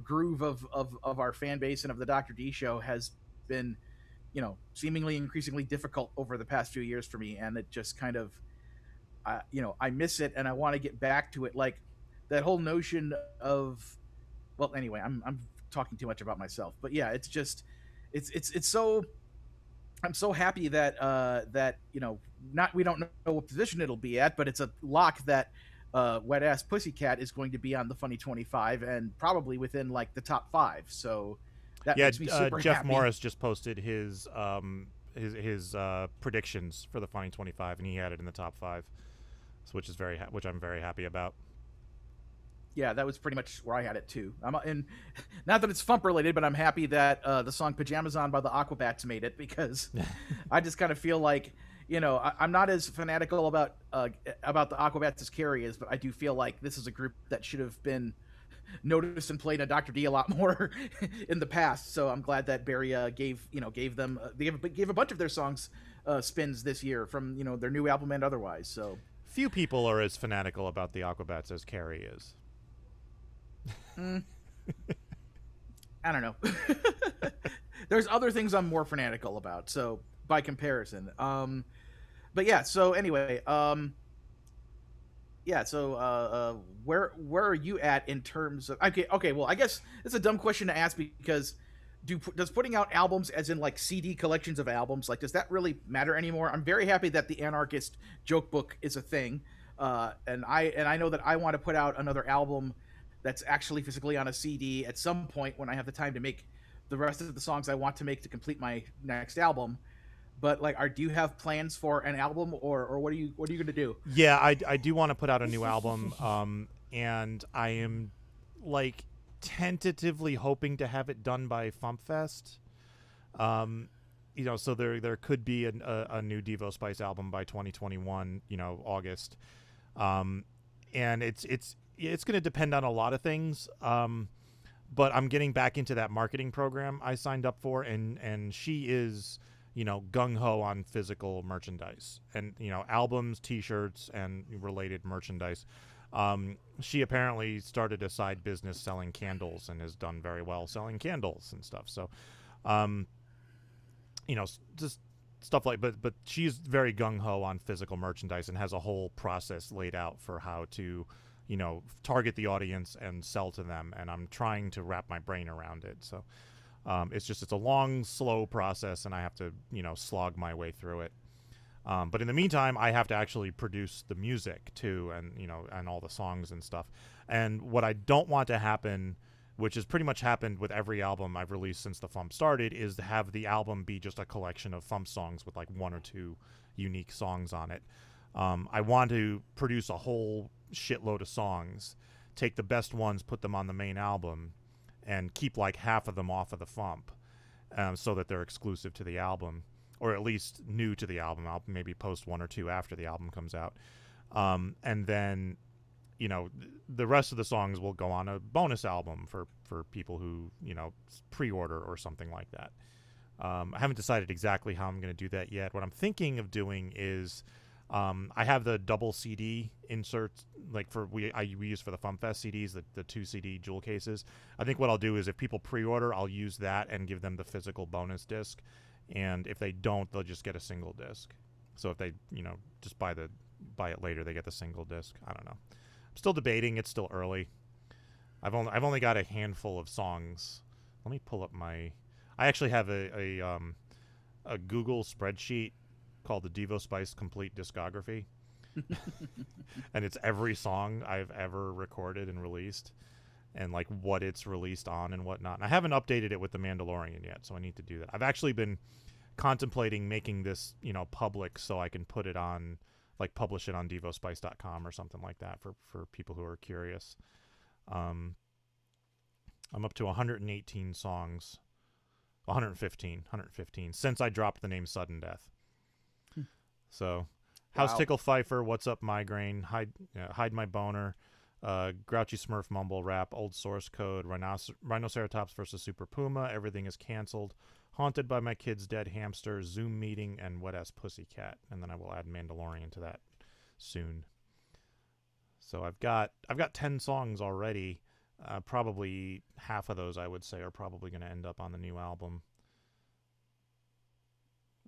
S4: groove of our fan base and of the Dr. D show has been seemingly increasingly difficult over the past few years for me, and it just kind of I miss it, and I want to get back to it. Like that whole notion of, well, anyway, I'm talking too much about myself, but yeah, it's just it's so, I'm so happy that we don't know what position it'll be at, but it's a lock that Wet Ass Pussycat is going to be on the Funny 25 and probably within like the top 5. So that makes me super
S1: Jeff
S4: happy.
S1: Morris just posted his predictions for the Funny 25, and he had it in the top 5, which I'm very happy about.
S4: Yeah, that was pretty much where I had it too. And not that it's FuMP related, but I'm happy that the song "Pajamas On" by the Aquabats made it, because I just kind of feel like I'm not as fanatical about the Aquabats as Carrie is, but I do feel like this is a group that should have been noticed and played on Dr. D a lot more in the past. So I'm glad that Barry gave them gave a bunch of their songs spins this year from their new album and otherwise. So
S1: few people are as fanatical about the Aquabats as Carrie is.
S4: I don't know. There's other things I'm more fanatical about. So by comparison. But yeah. So anyway, yeah. So where are you at in terms of? Okay. Well, I guess it's a dumb question to ask because does putting out albums, as in like CD collections of albums, like does that really matter anymore? I'm very happy that the Anarchist joke book is a thing, and I know that I want to put out another album that's actually physically on a CD at some point when I have the time to make the rest of the songs I want to make to complete my next album. But like, do you have plans for an album, or what are you going to do?
S1: Yeah, I do want to put out a new album, and I am like tentatively hoping to have it done by FuMPFest. So there could be a new Devo Spice album by 2021, August. And it's going to depend on a lot of things. But I'm getting back into that marketing program I signed up for, and she is, gung-ho on physical merchandise and, albums, T-shirts, and related merchandise. She apparently started a side business selling candles and has done very well selling candles and stuff. So, just stuff like, but she's very gung-ho on physical merchandise and has a whole process laid out for how to, target the audience and sell to them. And I'm trying to wrap my brain around it. So, it's a long, slow process, and I have to, slog my way through it. But in the meantime, I have to actually produce the music too, and and all the songs and stuff. And what I don't want to happen, which has pretty much happened with every album I've released since the FuMP started, is to have the album be just a collection of FuMP songs with like one or two unique songs on it. I want to produce a whole shitload of songs, take the best ones, put them on the main album, and keep like half of them off of the FuMP, so that they're exclusive to the album. Or at least new to the album. I'll maybe post one or two after the album comes out. And then, the rest of the songs will go on a bonus album for people who, pre-order or something like that. I haven't decided exactly how I'm going to do that yet. What I'm thinking of doing is I have the double CD inserts, like we use for the FuMPFest CDs, the 2 CD jewel cases. I think what I'll do is if people pre-order, I'll use that and give them the physical bonus disc. And if they don't, they'll just get a single disc. So if they, just buy it later, they get the single disc. I don't know. I'm still debating. It's still early. I've only got a handful of songs. Let me pull up I actually have a Google spreadsheet called the Devo Spice Complete Discography. And it's every song I've ever recorded and released, and like what it's released on and whatnot. And I haven't updated it with The Mandalorian yet, so I need to do that. I've actually been contemplating making this, public so I can put it on, like publish it on devospice.com or something like that for people who are curious. I'm up to 118 songs, 115 since I dropped the name Sudden Death. So, How's Tickle Pfeiffer? What's Up Migraine? Hide My Boner. Grouchy Smurf Mumble Rap, Old Source Code, Rhinoceratops versus Super Puma, Everything is Canceled, Haunted by My Kid's Dead Hamster, Zoom Meeting, and Wet Ass Pussycat. And then I will add Mandalorian to that soon. So I've got 10 songs already. Probably half of those, I would say, are probably going to end up on the new album.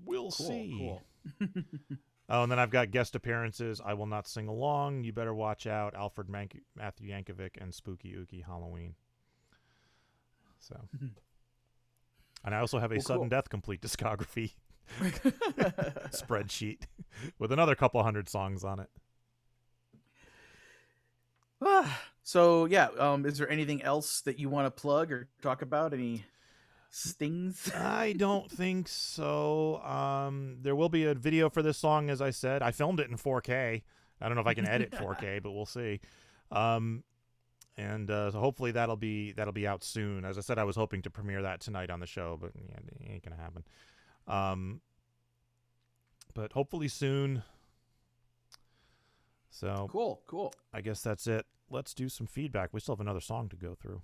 S1: We'll see. Cool. Oh, and then I've got guest appearances. I Will Not Sing Along, You Better Watch Out, Alfred Matthew Yankovic, and Spooky Ooky Halloween. So, and I also have a Sudden Death Complete Discography spreadsheet with another couple hundred songs on it.
S4: So yeah, is there anything else that you want to plug or talk about? Any stings?
S1: I don't think so. There will be a video for this song, as I said. I filmed it in 4K. I don't know if I can edit 4K, but we'll see. So hopefully that'll be out soon. As I said, I was hoping to premiere that tonight on the show, but yeah, it ain't gonna happen. But hopefully soon. So
S4: cool.
S1: I guess that's it. Let's do some feedback. We still have another song to go through.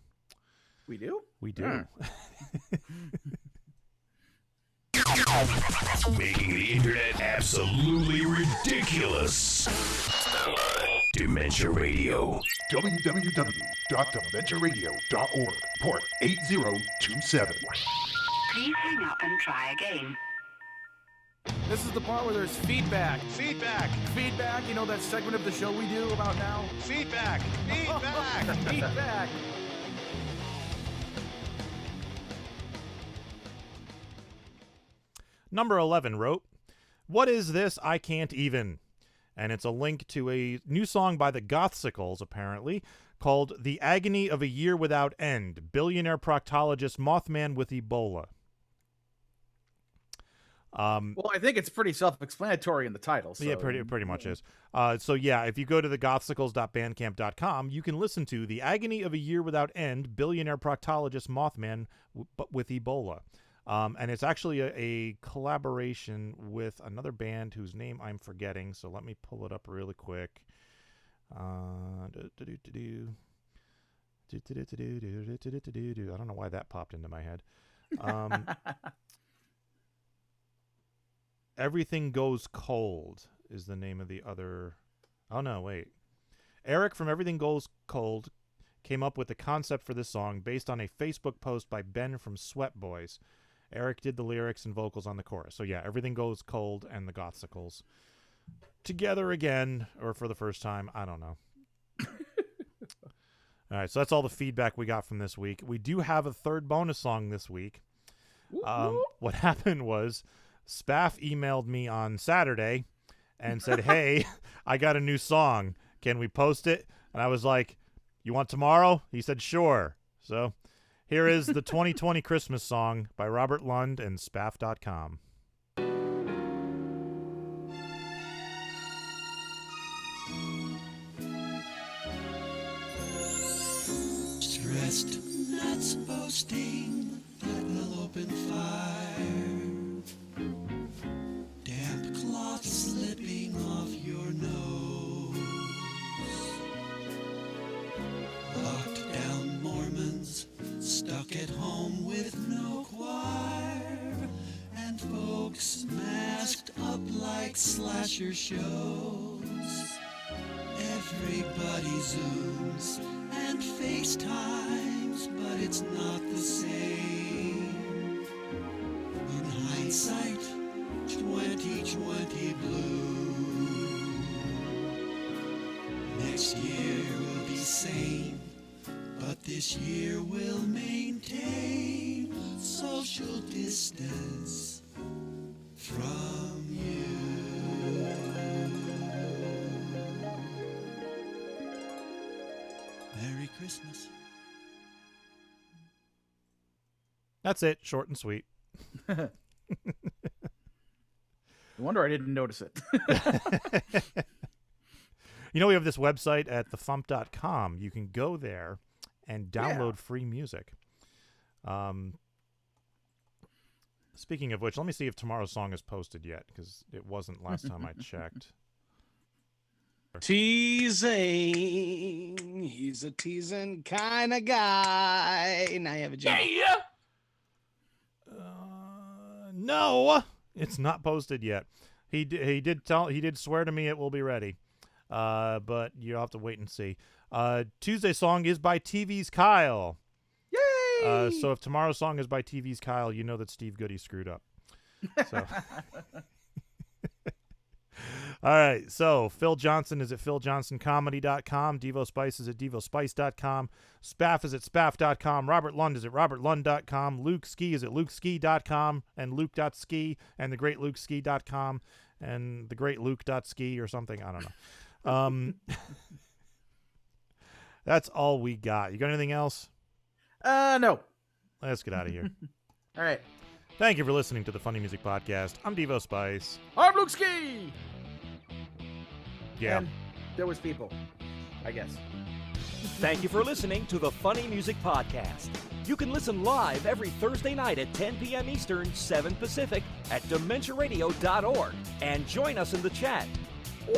S4: We do?
S1: We do.
S5: Making the internet absolutely ridiculous. Dementia Radio.
S10: www.dementiaradio.org. Port 8027.
S11: Please hang up and try again.
S8: This is the part where there's feedback.
S5: Feedback.
S8: Feedback, you know that segment of the show we do about now?
S5: Feedback. Feedback.
S8: Feedback.
S1: Number 11 wrote, "What is this? I can't even." And it's a link to a new song by the Gothsicles, apparently, called "The Agony of a Year Without End, Billionaire Proctologist Mothman with Ebola."
S4: Well, I think it's pretty self-explanatory in the title. So.
S1: Yeah, pretty much is. So yeah, if you go to the gothsicles.bandcamp.com, you can listen to "The Agony of a Year Without End, Billionaire Proctologist Mothman with Ebola." And it's actually a collaboration with another band whose name I'm forgetting, so let me pull it up really quick. I don't know why that popped into my head. Everything Goes Cold is the name of the other... Oh, no, wait. Eric from Everything Goes Cold came up with the concept for this song based on a Facebook post by Ben from Sweat Boys. Eric did the lyrics and vocals on the chorus. So yeah, Everything Goes Cold and the Gothsicles together again, or for the first time. I don't know. All right, so that's all the feedback we got from this week. We do have a third bonus song this week. What happened was Spaff emailed me on Saturday and said, "Hey, I got a new song. Can we post it?" And I was like, "You want tomorrow?" He said, "Sure." So here is the 2020 Christmas song by Robert Lund and Spaff.com.
S6: Stressed nuts boasting that they'll open fire. Damp cloth slipping off your nose. Locked down Mormons stuck at home with no choir, and folks masked up like slasher shows. Everybody Zooms and FaceTimes, but it's not the same. In hindsight, 2020 blue. Next year will be sane, but this year we'll maintain social distance from you. Merry Christmas.
S1: That's it. Short and sweet.
S4: No wonder I didn't notice it.
S1: You know, we have this website at thefump.com. You can go there and download free music. Speaking of which, let me see if tomorrow's song is posted yet, because it wasn't last time I checked.
S11: Teasing. He's a teasing kind of guy. And I have a job.
S8: Yeah.
S1: No, it's not posted yet. He did swear to me it will be ready. But you'll have to wait and see. Tuesday's song is by TV's Kyle.
S4: Yay!
S1: So if tomorrow's song is by TV's Kyle, you know that Steve Goody screwed up. So. All right, so Phil Johnson is at PhilJohnsonComedy.com. Devo Spice is at DevoSpice.com. Spaff is at Spaff.com. Robert Lund is at RobertLund.com. Luke Ski is at LukeSki.com and Luke.ski and TheGreatLukeSki.com and TheGreatLuke.ski or something. I don't know. That's all we got. You got anything else?
S4: No.
S1: Let's get out of here.
S4: All right.
S1: Thank you for listening to the Funny Music Podcast. I'm Devo Spice.
S4: I'm Luke Ski.
S1: Yeah.
S4: And there was people, I guess.
S3: Thank you for listening to the Funny Music Podcast. You can listen live every Thursday night at 10 p.m. Eastern, 7 Pacific at DementiaRadio.org and join us in the chat.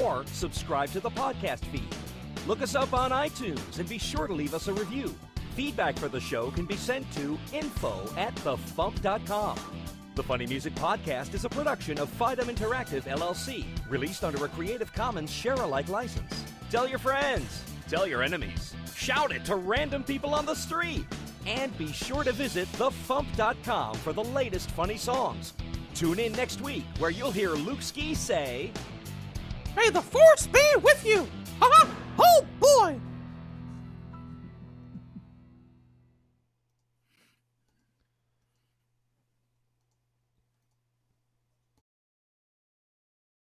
S3: Or subscribe to the podcast feed. Look us up on iTunes and be sure to leave us a review. Feedback for the show can be sent to info@thefump.com. The Funny Music Podcast is a production of Fidem Interactive, LLC, released under a Creative Commons share-alike license. Tell your friends, tell your enemies, shout it to random people on the street, and be sure to visit thefump.com for the latest funny songs. Tune in next week where you'll hear Luke Ski say,
S8: May the force be with you.